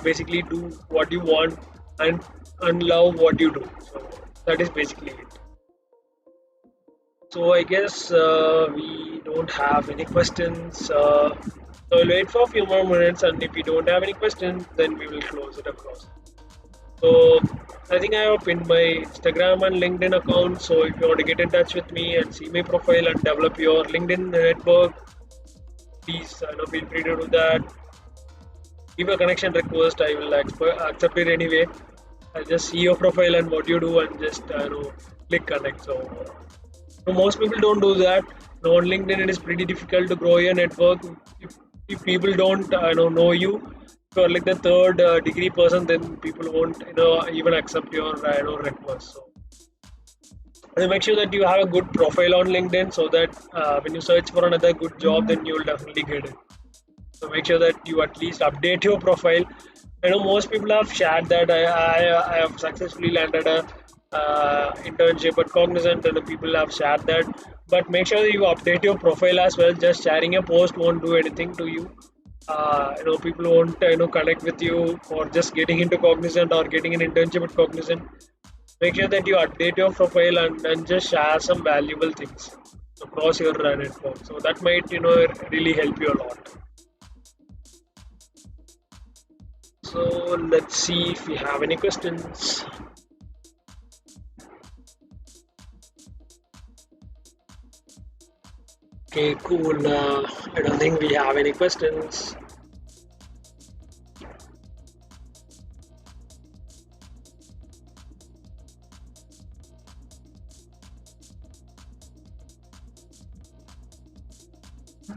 basically do what you want, and love what you do. So that is basically it. So I guess we don't have any questions. So we'll wait for a few more minutes, and if we don't have any questions, then we will close it across. So I think I have pinned my Instagram and LinkedIn account. So if you want to get in touch with me and see my profile and develop your LinkedIn network, please feel free to do that. Give a connection request. I will accept it anyway. I'll just see your profile and what you do, and just click connect. So most people don't do that. On LinkedIn, it is pretty difficult to grow your network. If people don't know you, if you're like the third degree person, then people won't even accept your request. So make sure that you have a good profile on LinkedIn, so that when you search for another good job, then you'll definitely get it. So make sure that you at least update your profile. I know most people have shared that I have successfully landed a internship at Cognizant, and people have shared that. But make sure that you update your profile as well. Just sharing a post won't do anything to you. People won't connect with you for just getting into Cognizant or getting an internship at Cognizant. Make sure that you update your profile, and just share some valuable things across your network. So that might really help you a lot. So let's see if we have any questions. Okay, cool. I don't think we have any questions. So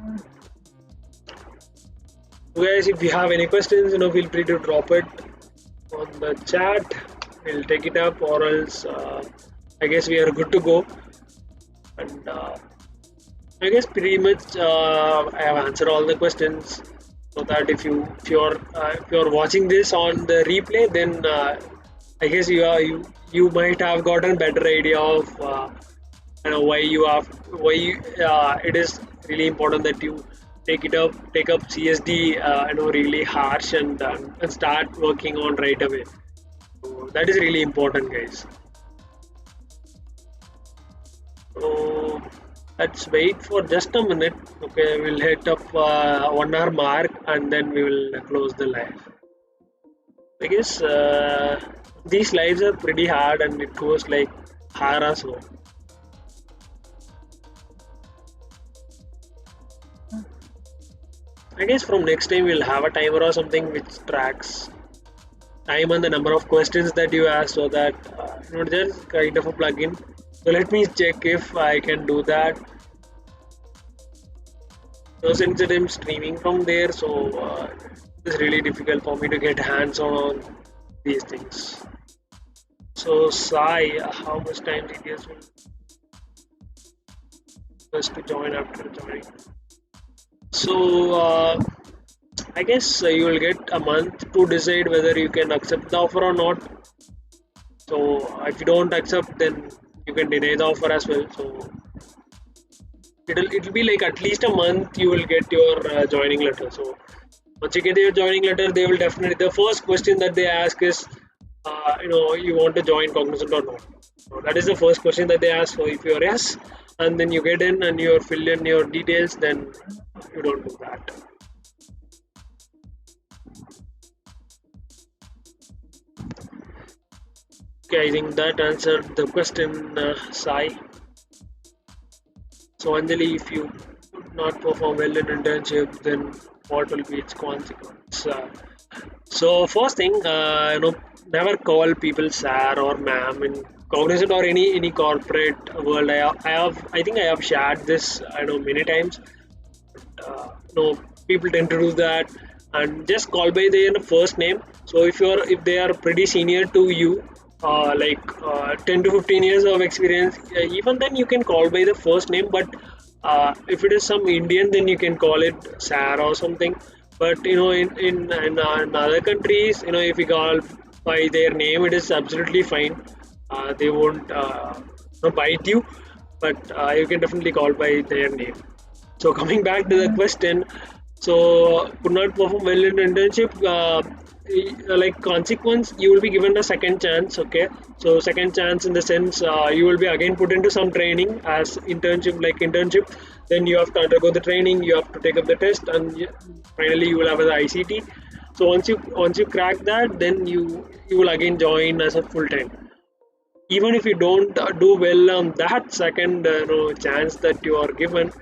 guys, if you have any questions, feel free to drop it on the chat. We'll take it up, or else I guess we are good to go. And I guess pretty much I have answered all the questions. So that if you're watching this on the replay, then I guess you might have gotten better idea of why it is really important that you take up CSD really harsh and start working on right away. So that is really important, guys. So let's wait for just a minute. Okay, we'll hit up 1 hour mark and then we will close the live. I guess these lives are pretty hard and it goes like hour or so. I guess from next time we'll have a timer or something which tracks time and the number of questions that you ask, so that just kind of a plugin. So let me check if I can do that. So since I'm streaming from there, so it's really difficult for me to get hands on these things. So Sai, how much time CTS will first to join after joining? So I guess you will get a month to decide whether you can accept the offer or not. So if you don't accept, then you can deny the offer as well. So it'll be like at least a month you will get your joining letter. So once you get your joining letter, they will definitely, the first question that they ask is you want to join Cognizant or not. So that is the first question that they ask. So if you're yes, and then you get in and you fill in your details, then you don't do that. Okay, I think that answered the question, Sai. So Anjali, if you could not perform well in internship, then what will be its consequence? So first thing, never call people sir or ma'am in Cognizant or any corporate world. I think I have shared this many times. People tend to do that and just call by their first name. So if they are pretty senior to you, 10 to 15 years of experience, even then you can call by the first name. But if it is some Indian, then you can call it sir or something. But in other countries, if you call by their name, it is absolutely fine. They won't bite you, but you can definitely call by their name. So coming back to the question, so could not perform well in internship. Like consequence, you will be given a second chance. Okay, so second chance in the sense you will be again put into some training as internship. Then you have to undergo the training. You have to take up the test, and finally you will have the ICT. So once you crack that, then you will again join as a full time. Even if you don't do well on that second chance that you are given,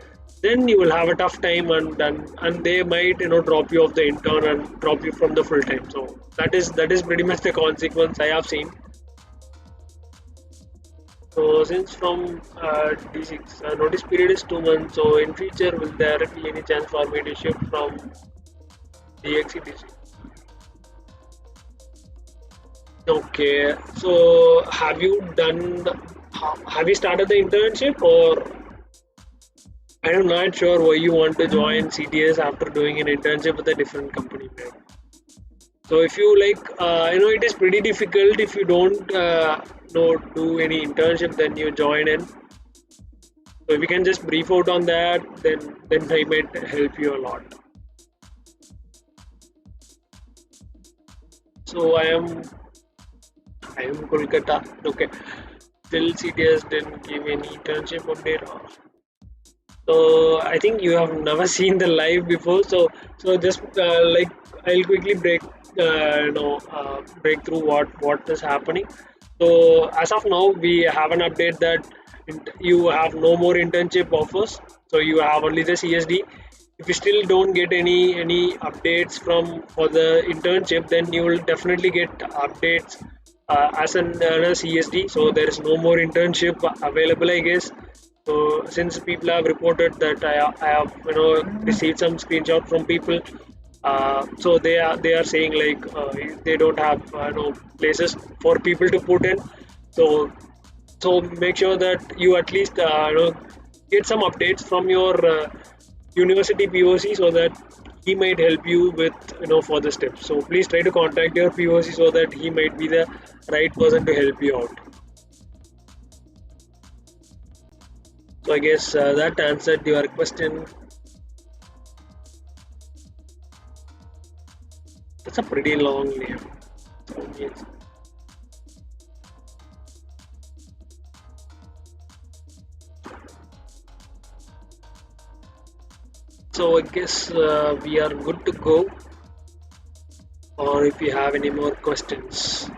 then you will have a tough time, and they might drop you off the intern and drop you from the full time. So that is pretty much the consequence I have seen. So since from D6 notice period is 2 months, so in future will there be any chance for me to shift from DXC DC? Okay, so have you started the internship, or I'm not sure why you want to join CTS after doing an internship with a different company, man. So if you it is pretty difficult if you don't do any internship, then you join in. So if you can just brief out on that, then I might help you a lot. So I am Kolkata. Okay, till CTS didn't give any internship update. So I think you have never seen the live before. So just I'll quickly break through what is happening. So as of now, we have an update that you have no more internship offers. So you have only the CSD. If you still don't get any updates for the internship, then you will definitely get updates as an CSD. So there is no more internship available, I guess. So since people have reported that I have received some screenshot from people, so they are saying like they don't have places for people to put in. So make sure that you at least get some updates from your university POC so that he might help you with further steps. So please try to contact your POC so that he might be the right person to help you out. So I guess that answered your question. That's a pretty long name. So, yes. So I guess we are good to go. Or if you have any more questions.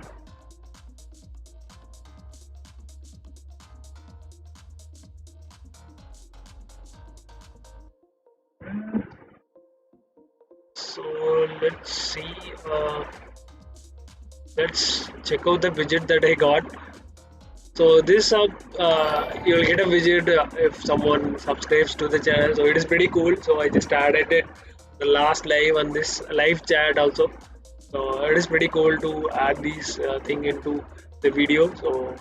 So let's see. Let's check out the widget that I got. So this you'll get a widget if someone subscribes to the channel. So it is pretty cool. So I just added it the last live on this live chat also. So it is pretty cool to add these thing into the video. So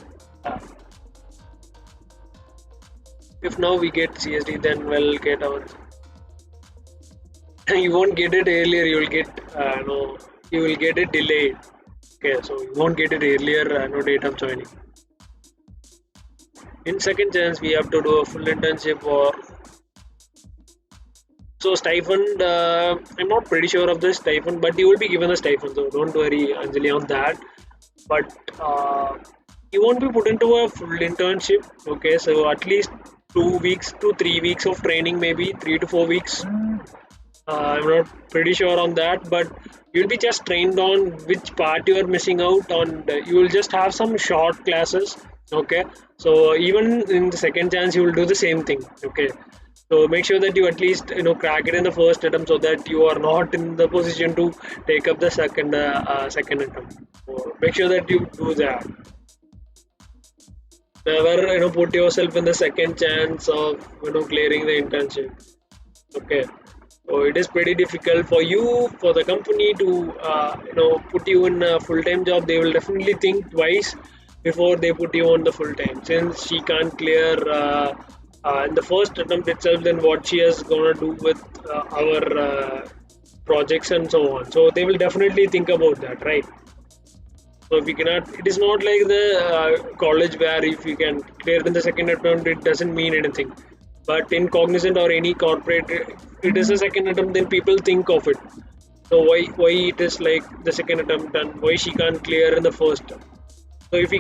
if now we get CSD, then we'll get our. You won't get it earlier. You will get no. You will get it delayed. Okay, so you won't get it earlier. No date of joining. In second chance, we have to do a full internship or so stipend. I'm not pretty sure of the stipend, but you will be given a stipend. So don't worry, Anjali, on that. But you won't be put into a full internship. Okay, so at least 2 weeks to 3 weeks of training, maybe 3 to 4 weeks. I'm not pretty sure on that, but you'll be just trained on which part you are missing out on. You will just have some short classes. Okay, so even in the second chance, you will do the same thing. Okay, so make sure that you at least crack it in the first attempt so that you are not in the position to take up the second attempt. So make sure that you do that. Never put yourself in the second chance of clearing the internship. Okay. So it is pretty difficult for you, for the company to, put you in a full-time job. They will definitely think twice before they put you on the full-time. Since she can't clear in the first attempt itself, then what she is gonna do with our projects and so on. So they will definitely think about that, right? So if you cannot, it is not like the college where if you can clear in the second attempt, it doesn't mean anything. But in Cognizant or any corporate, it is a second attempt, then people think of it. So why it is like the second attempt and why she can't clear in the first? So if she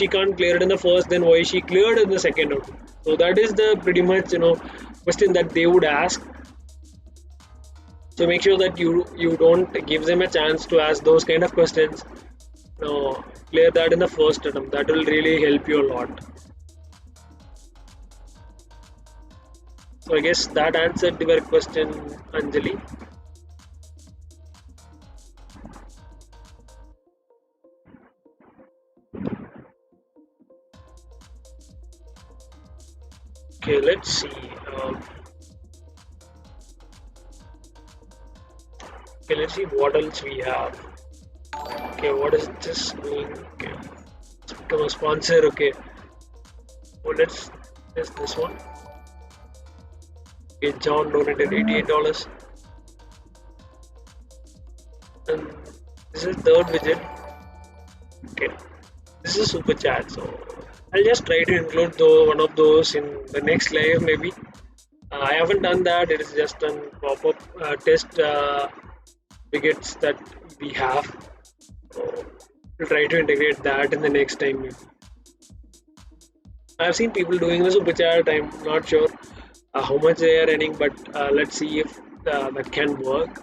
can't clear it in the first, then why she cleared in the second attempt? So that is the pretty much question that they would ask. So make sure that you don't give them a chance to ask those kind of questions. Clear that in the first attempt. That will really help you a lot. So I guess that answered your question, Anjali. Okay, let's see. Okay, let's see what else we have. Okay, what is this doing? Okay, let's become a sponsor. Okay, well, let's test this one. Okay, John donated $88, and this is third widget. Okay, this is super chat. So I'll just try to include one of those in the next live maybe. I haven't done that. It is just a pop-up test widgets that we have. So we'll try to integrate that in the next time maybe. I've seen people doing the super chat. I'm not sure how much they are earning, but let's see if that can work.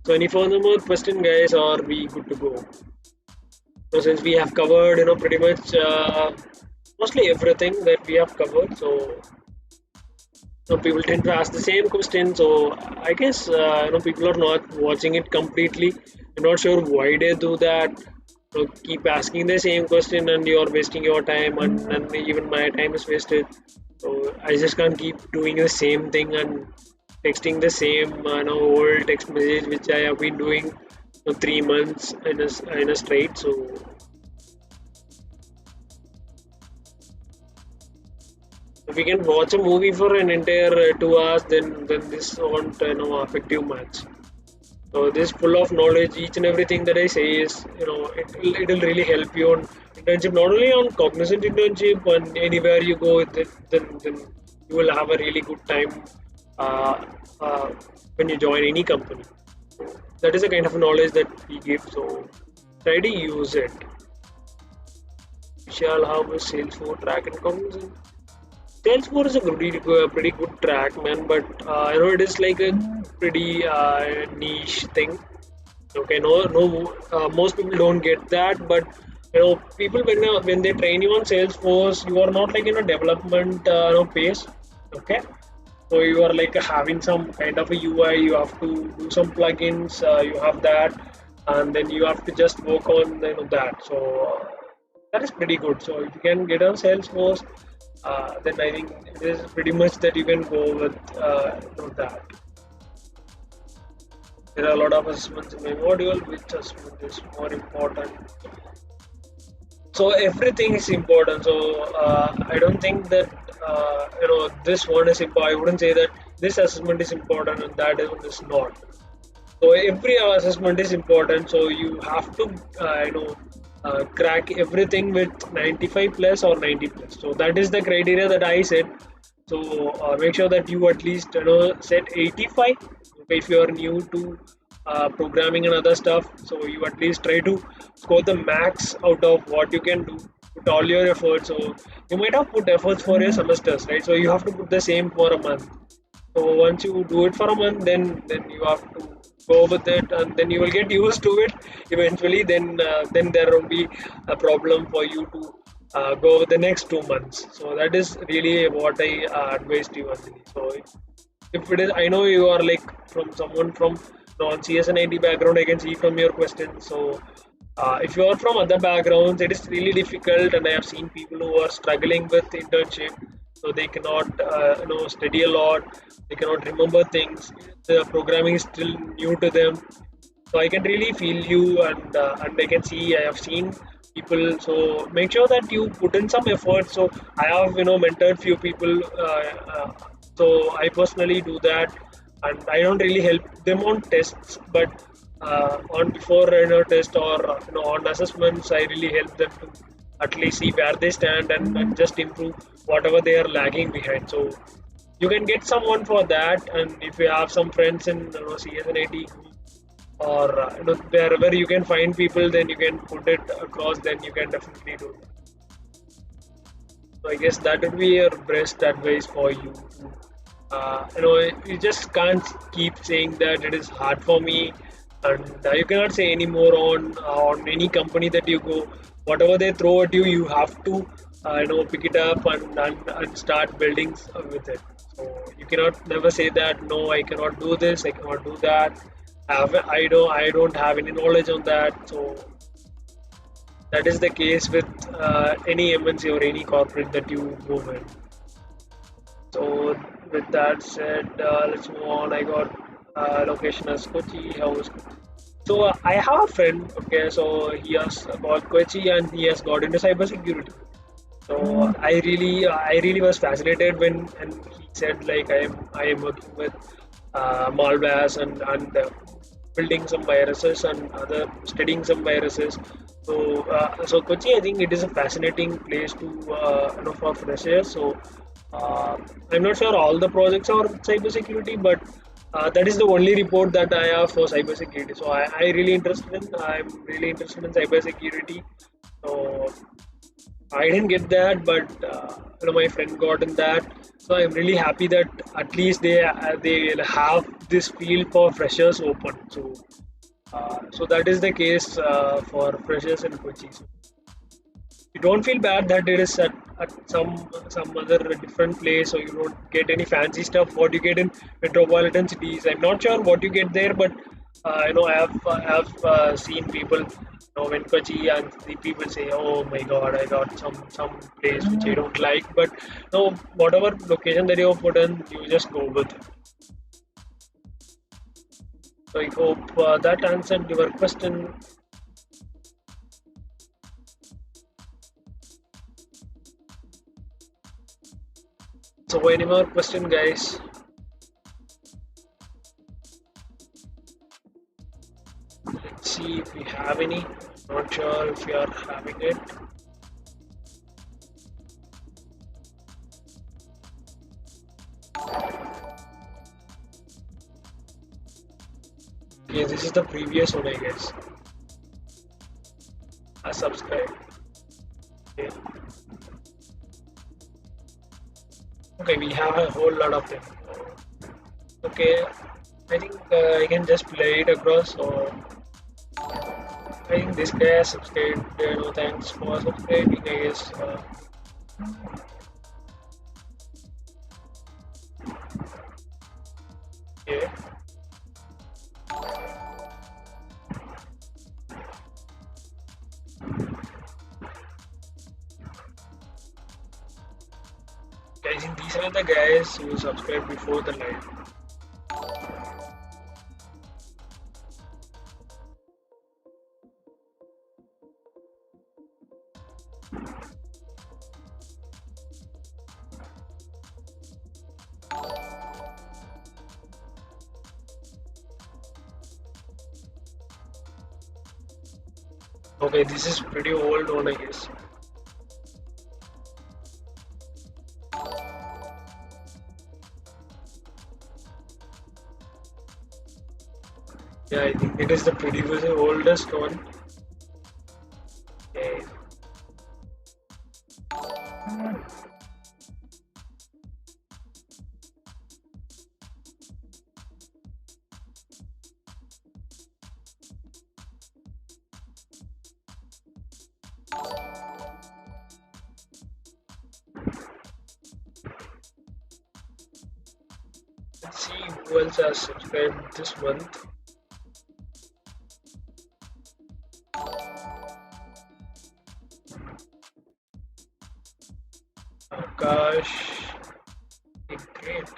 So any further more question, guys, or we good to go? So since we have covered, pretty much mostly everything that we have covered. So people tend to ask the same question. So I guess people are not watching it completely. I'm not sure why they do that. keep asking the same question and you're wasting your time, and even my time is wasted. So I just can't keep doing the same thing and texting the same old text message which I have been doing for 3 months in a straight. So if we can watch a movie for an entire 2 hours, then this won't affect you much. So this full of knowledge, each and everything that I say is, it'll really help you on internship, not only on Cognizant internship, and anywhere you go with it, then you will have a really good time uh, uh, when you join any company. So that is the kind of knowledge that we give. So try to use it. We shall have a Salesforce track and Cognizant. Salesforce is a pretty good track, man, but I know it is like a pretty niche thing. Okay, no, most people don't get that, but people when they train you on Salesforce, you are not like in a development phase. Okay, so you are like having some kind of a UI. You have to do some plugins. You have that, and then you have to just work on that. So that is pretty good. So if you can get on Salesforce, then I think it is pretty much that you can go with that. There are a lot of assessments in my module. Which assessment is more important? So everything is important. So I don't think that this one is important. I wouldn't say that this assessment is important and that one is not. So every assessment is important. So you have to crack everything with 95 plus or 90 plus. So that is the criteria that I set. So make sure that you at least set 85. Okay, if you are new to programming and other stuff, so you at least try to score the max out of what you can do. Put all your efforts. So you might have put efforts for your semesters, right? So you have to put the same for a month. So once you do it for a month, then you have to go with it, and then you will get used to it eventually. Then there won't be a problem for you to go with the next 2 months. So that is really what I advise to you, Anthony. So if it is, I know you are like from someone from non-CS and IT background. I can see from your questions. So if you are from other backgrounds, it is really difficult, and I have seen people who are struggling with internship. So they cannot study a lot. They cannot remember things. The programming is still new to them. So I can really feel you, and I can see, I have seen people. So make sure that you put in some effort. So I have mentored few people. So I personally do that, and I don't really help them on tests, but on before test or on assessments, I really help them to at least see where they stand, and just improve whatever they are lagging behind. So you can get someone for that, and if you have some friends in CS and IT, or wherever you can find people, then you can put it across. Then you can definitely do it. So I guess that would be your best advice for you. You just can't keep saying that it is hard for me, and you cannot say anymore on any company that you go. Whatever they throw at you, you have to pick it up and start building with it. So you cannot never say that no, I cannot do this, I cannot do that. I don't have any knowledge on that. So that is the case with any MNC or any corporate that you go in. So with that said, let's move on. I got location as Kochi. So I have a friend. Okay, so he has got Kochi and he has got into cybersecurity. So I really was fascinated when and he said like I am working with malwares and building some viruses and other studying some viruses. So so Kochi, I think it is a fascinating place to for freshers. So I'm not sure all the projects are cybersecurity, but that is the only report that I have for cybersecurity. So I'm really interested in cybersecurity. So I didn't get that, but my friend got in that. So I'm really happy that at least they have this field for freshers open. So so that is the case for freshers in Kochi. So you don't feel bad that it is at some other different place, so you don't get any fancy stuff what you get in metropolitan cities. I'm not sure what you get there, but I have seen people Now when Kochi and the people say, "Oh my God, I got some place which I don't like," but no, whatever location that you have put in, you just go with it. So I hope that answered your question. So any more question, guys? Let's see if we have any. Not sure if we are having it. Okay, this is the previous one, I guess. I subscribe. Okay. Okay, we have a whole lot of them. Okay, I think I can just play it across. Or I think this guy has subscribed. No thanks for subscribing. I guess. Yeah. I think these are the guys who subscribed before the live. Okay, this is pretty old one, I guess. Yeah, I think it is the pretty oldest one. Okay. Let's see who else has subscribed this month. Gosh, great.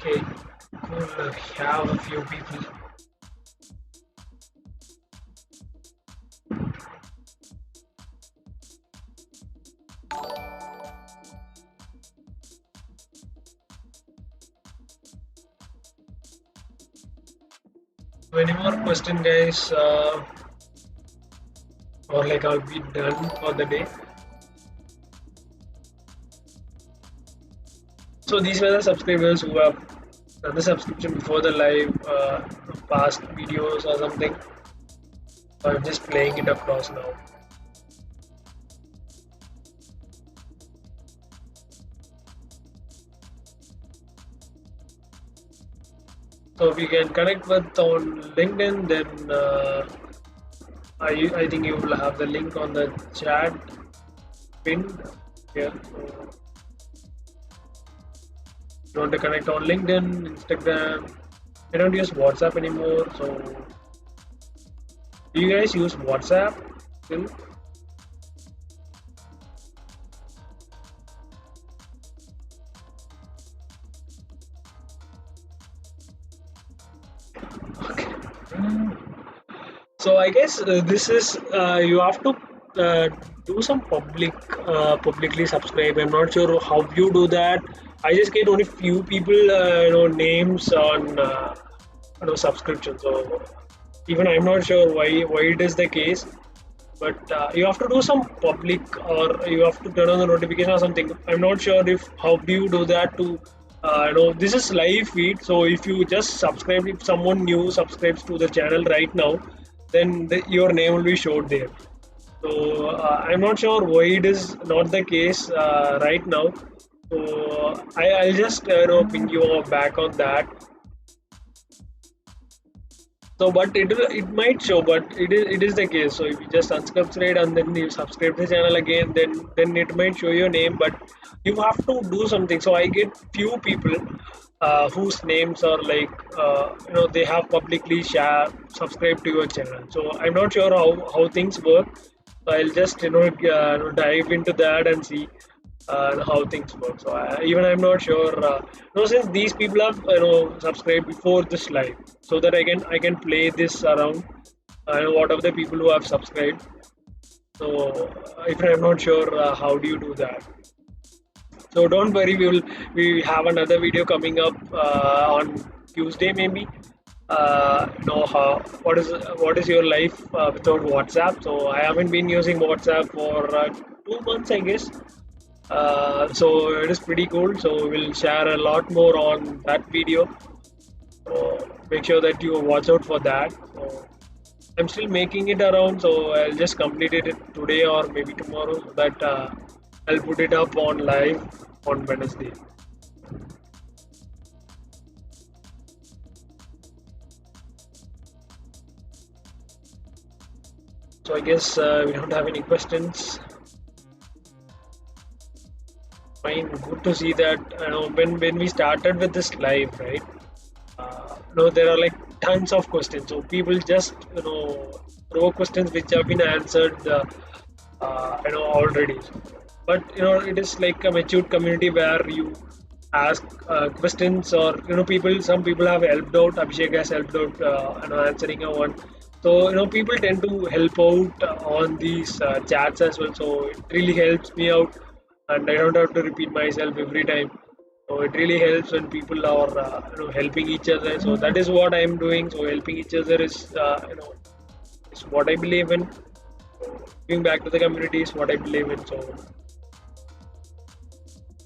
Okay, cool. We have a few people. Any more question, guys? Or like I'll be done for the day. So these were the subscribers who have done the subscription before the live, past videos or something. I'm just playing it across now. So if you can connect with on LinkedIn, then I think you will have the link on the chat pinned here. So you want to connect on LinkedIn, Instagram. I don't use WhatsApp anymore. So do you guys use WhatsApp still? So I guess this is you have to do some publicly subscribe. I'm not sure how you do that. I just get only few people names on subscription. So even I'm not sure why it is the case. But you have to do some public, or you have to turn on the notification or something. I'm not sure if how do you do that to this is live feed. So if you just subscribe, if someone new subscribes to the channel right now, then your name will be showed there. So I'm not sure why it is not the case right now. So I'll just ping you back on that. So, but it might show, but it is the case. So if you just unsubscribe and then you subscribe to the channel again, then it might show your name, but you have to do something. So I get few people whose names are like they have publicly share subscribe to your channel. So I'm not sure how things work. So I'll just dive into that and see how things work. So even I'm not sure. Since these people have subscribed before this live, so that I can play this around. What of the people who have subscribed. So if I'm not sure, how do you do that? So don't worry, we have another video coming up on Tuesday maybe. How what is your life without WhatsApp? So I haven't been using WhatsApp for 2 months, I guess. So it is pretty cool. So we'll share a lot more on that video. So make sure that you watch out for that. So I'm still making it around, so I'll just complete it today or maybe tomorrow, so that I'll put it up on live on Wednesday. So I guess we don't have any questions. Fine, good to see that. When we started with this live, right? There are like tons of questions. So people just throw questions which have been answered, already. But it is like a matured community where you ask questions, or people. Some people have helped out. Abhishek has helped out, answering a one. So people tend to help out on these chats as well. So it really helps me out, and I don't have to repeat myself every time. So it really helps when people are helping each other. So that is what I'm doing. So helping each other is what I believe in. Giving back to the community is what I believe in. So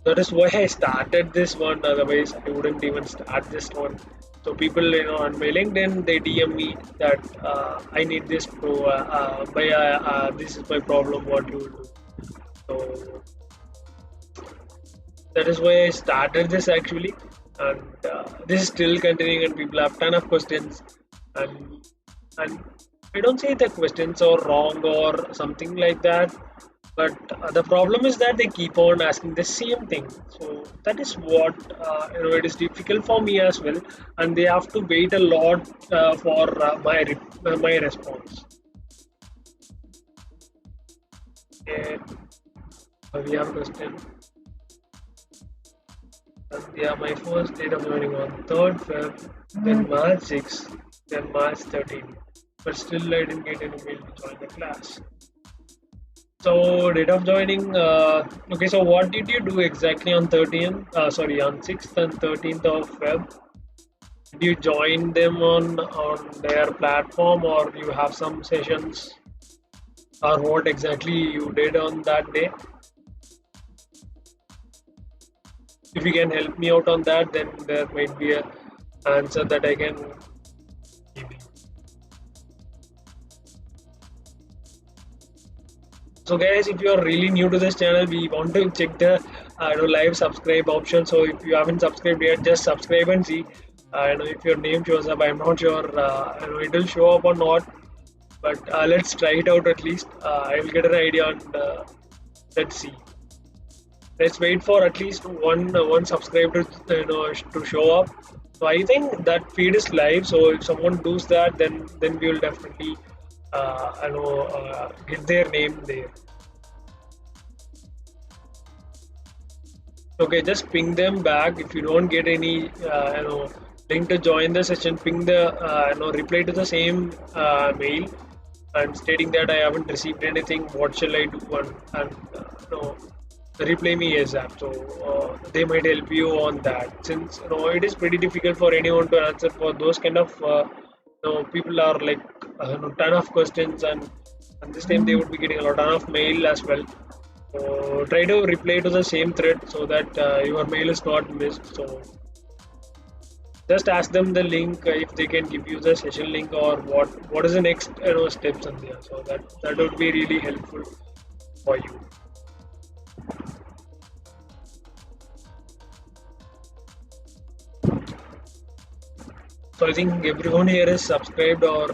that is why I started this one. Otherwise, I wouldn't even start this one. So people, on my LinkedIn, they DM me that I need this this is my problem. What you will do? So that is why I started this actually, and this is still continuing, and people have ton of questions, and I don't say the questions are wrong or something like that, but the problem is that they keep on asking the same thing. So that is what it is difficult for me as well, and they have to wait a lot for my response. Okay, we have a question. Yeah, my first date of joining on 3rd Feb, then March 6th, then March 13th. But still, I didn't get any mail to join the class. So, date of joining. Okay, so what did you do exactly on 13th? On 6th and 13th of Feb? Did you join them on their platform, or you have some sessions, or what exactly you did on that day? If you can help me out on that, then there might be a answer that I can give you. So guys, if you are really new to this channel, we want to check the live subscribe option. So if you haven't subscribed yet, just subscribe and see. If your name shows up, I'm not sure it will show up or not, but let's try it out at least. I will get an idea, and let's see. Let's wait for at least one subscriber to show up. So I think that feed is live. So if someone does that, then we will definitely get their name there. Okay, just ping them back. If you don't get any link to join the session, ping the reply to the same mail and stating that I haven't received anything. What shall I do? And reply me ASAP. So they might help you on that. Since it is pretty difficult for anyone to answer for those kind of people are like ton of questions, and this time they would be getting a lot of mail as well. So try to reply to the same thread so that your mail is not missed. So just ask them the link, if they can give you the session link, or what is the next steps in there. So that would be really helpful for you. So I think everyone here is subscribed or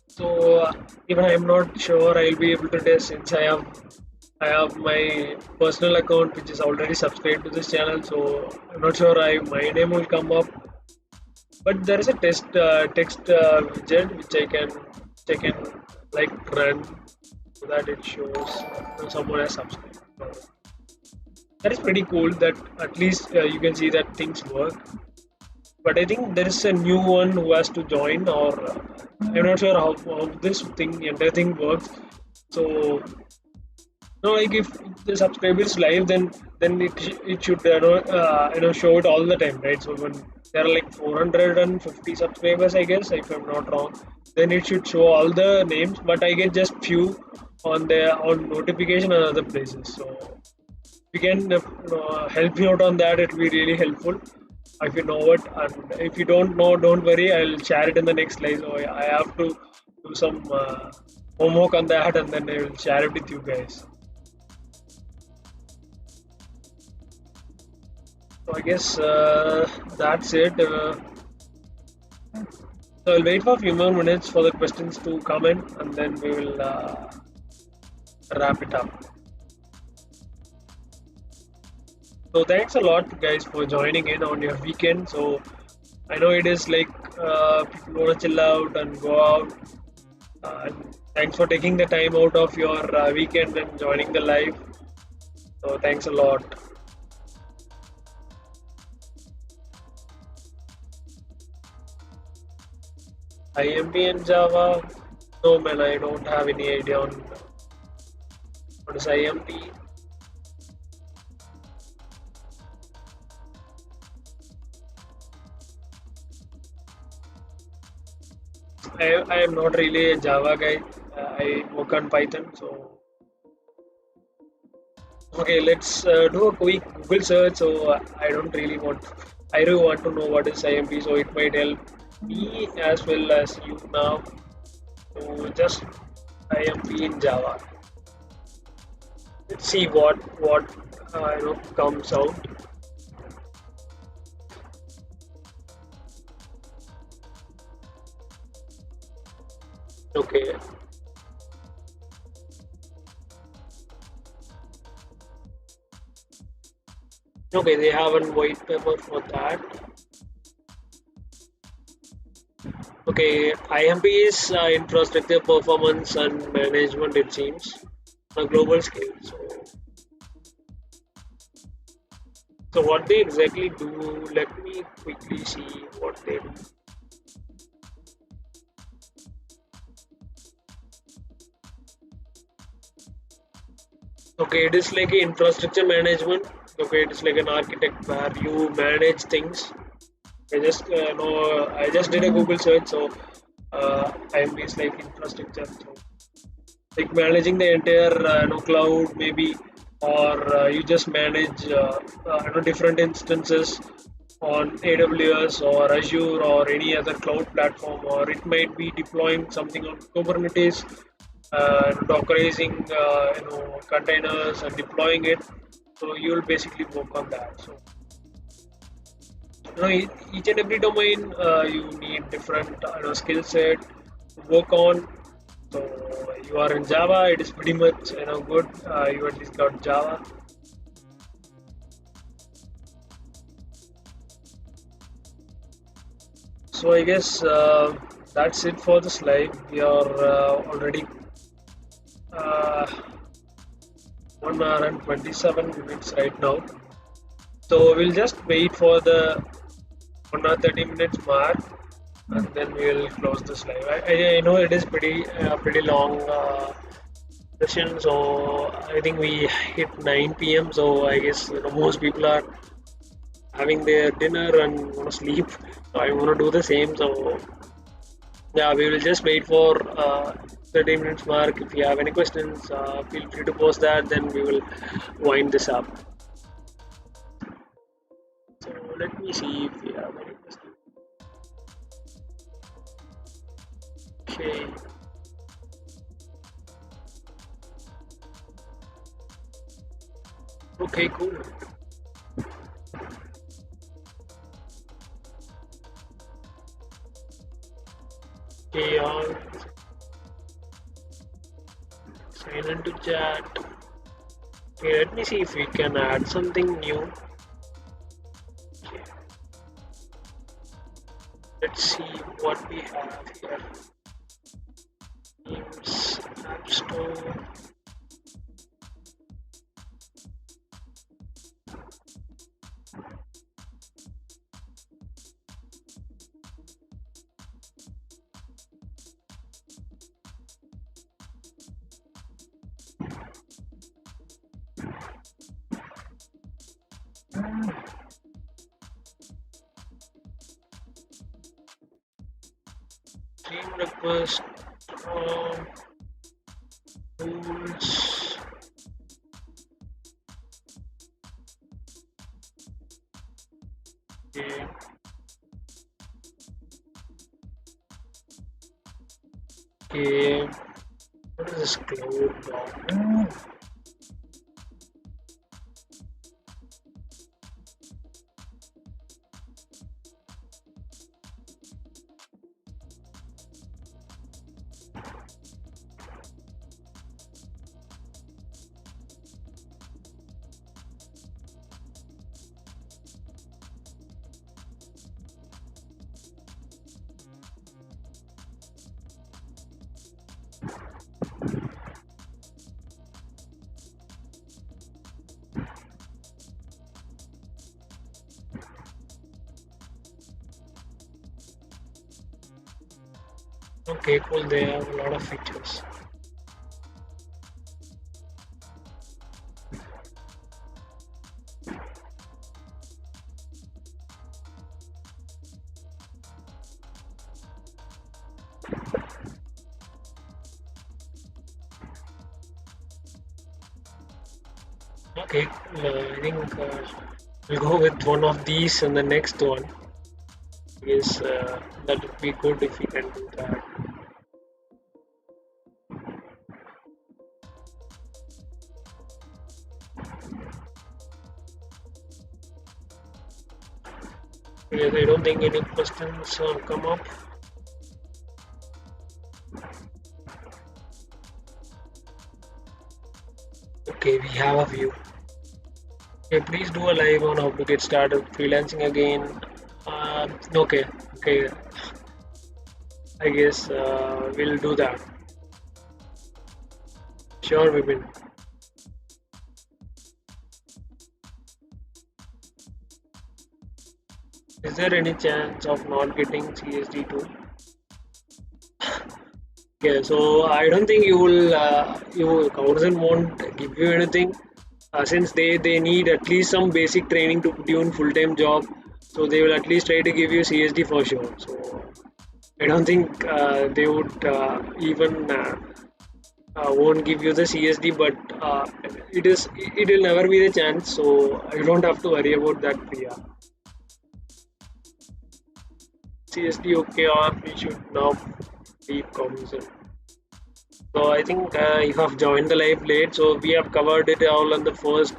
so even I'm not sure I'll be able to test since I have my personal account which is already subscribed to this channel. So I'm not sure I my name will come up, but there is a text widget which I can like run so that it shows someone has subscribed. So that is pretty cool that at least you can see that things work. But I think there is a new one who has to join, or I'm not sure how this entire thing works. So no, like if the subscriber is live, then it should show it all the time, right? So when there are like 450 subscribers, I guess, if I'm not wrong, then it should show all the names. But I get just few on notification and other places. So if you can help me out on that, it will be really helpful. If you know it, and if you don't know, don't worry. I'll share it in the next slide. So I have to do some homework on that, and then I will share it with you guys. So I guess that's it. So I'll wait for a few more minutes for the questions to come in, and then we will wrap it up. So thanks a lot, guys, for joining in on your weekend. So I know it is like people want to chill out and go out. And thanks for taking the time out of your weekend and joining the live. So thanks a lot. IMP and Java. No man, I don't have any idea on what is IMP. I am not really a Java guy. I work on Python. So okay, let's do a quick Google search. So I don't really want. I really want to know what is IMP. So it might help me as well as you now. So just IMP in Java. Let's see what comes out. Okay. Okay, they have a white paper for that. Okay, IMP is infrastructure performance and management, it seems, on a global scale. So what they exactly do, let me quickly see what they do. Okay, it is like infrastructure management. Okay, it is like an architect where you manage things. I just did a Google search, so IMP is like infrastructure. So like managing the entire cloud maybe, or you just manage different instances on AWS or Azure or any other cloud platform, or it might be deploying something on Kubernetes, Dockerizing containers and deploying it. So you'll basically work on that. So each and every domain you need different skill set to work on. So you are in Java, it is pretty much good. You at least got Java. So I guess that's it for this live. We are already 1 hour and 27 minutes right now. So we'll just wait for the 1 hour 30 minutes mark, and then we'll close this live. I know it is pretty long session, so I think we hit 9 p.m. So I guess most people are having their dinner and want to sleep. So I want to do the same. So yeah, we will just wait for 30 minutes mark. If you have any questions, feel free to post that. Then we will wind this up. So let me see if we have any questions. Okay. Okay, cool. Okay, let me see if we can add something new. Okay, let's see what we have here. Themes, App Store. Theme request. Um, Tools. Okay. Okay. What is this cloud dot? Okay, cool. They have a lot of features. Okay, I think we'll go with one of these and the next one. Yes, that would be good if we can do that. Yes, I don't think any questions come up. Okay, we have a view. Okay, please do a live on how to get started freelancing again. Okay, okay. I guess we'll do that. Sure, Vipin. Is there any chance of not getting CSD too? Okay, so I don't think you will. Cognizant won't give you anything since they need at least some basic training to put you in full time job. So they will at least try to give you CSD for sure. So I don't think they would even won't give you the CSD, but it will never be the chance. So you don't have to worry about that, Priya. CSD okay, or we should now leave Cognizant. So I think you have joined the live late. So we have covered it all in the first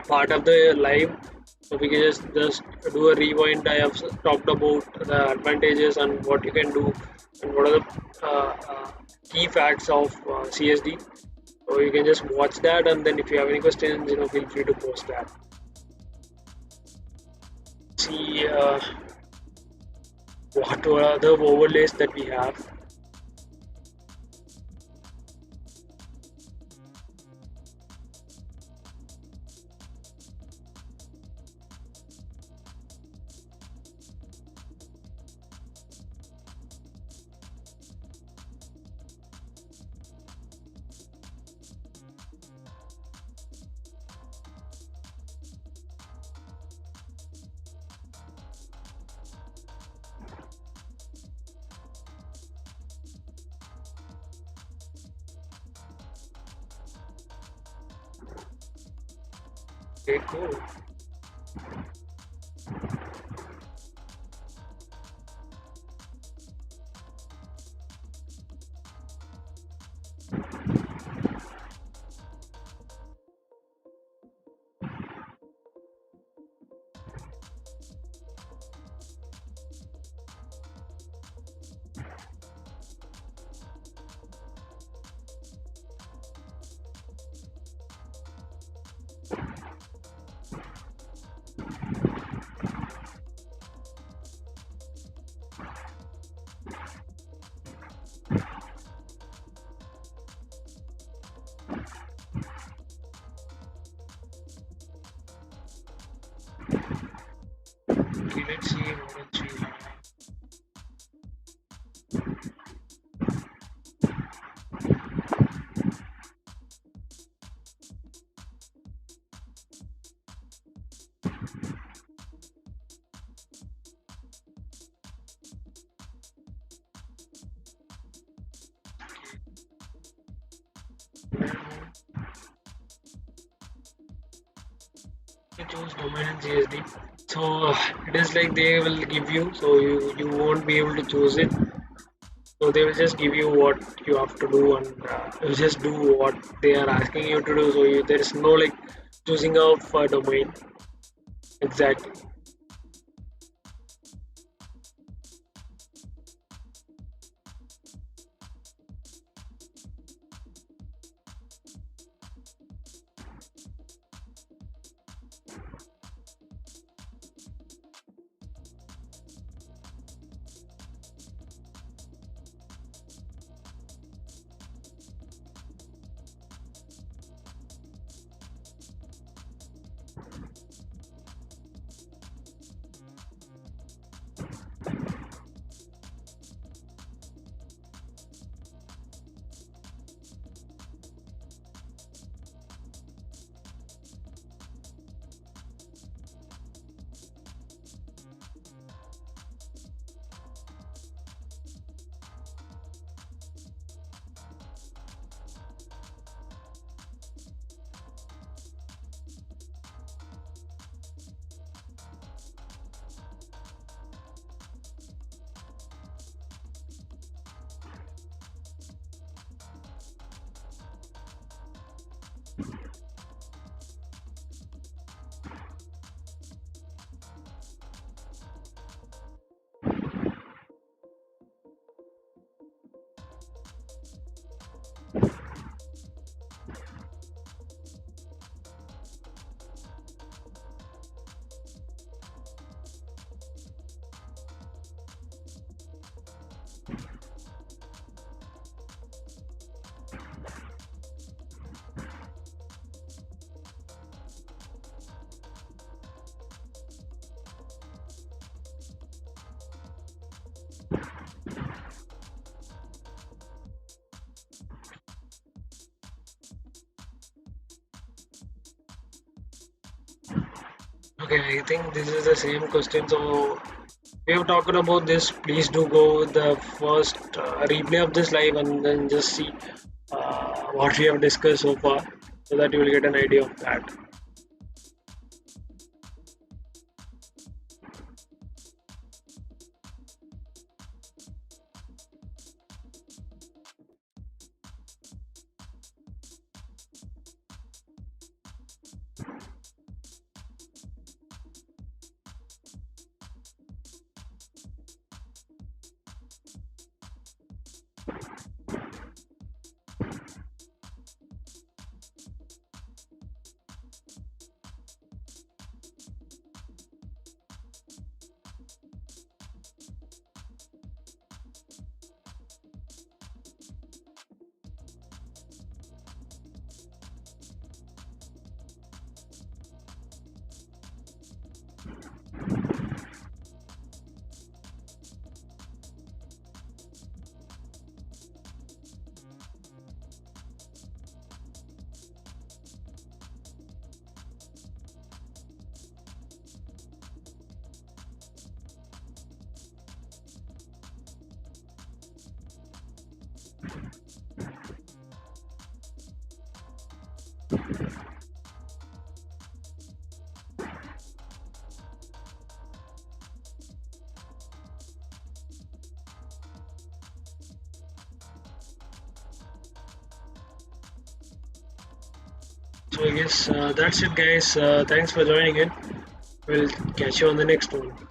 part of the live. So we can just do a rewind. I have talked about the advantages and what you can do and what are the key facts of CSD. So you can just watch that, and then if you have any questions, feel free to post that. See what are other overlays that we have. Okay, cool. You choose domain in CSD. So it is like they will give you, so you won't be able to choose it. So they will just give you what you have to do, and you just do what they are asking you to do. So there is no like choosing of a domain exactly. Okay, I think this is the same question. So we have talked about this. Please do go with the first replay of this live and then just see what we have discussed so far, so that you will get an idea of that. So I guess that's it, guys. Thanks for joining in. We'll catch you on the next one.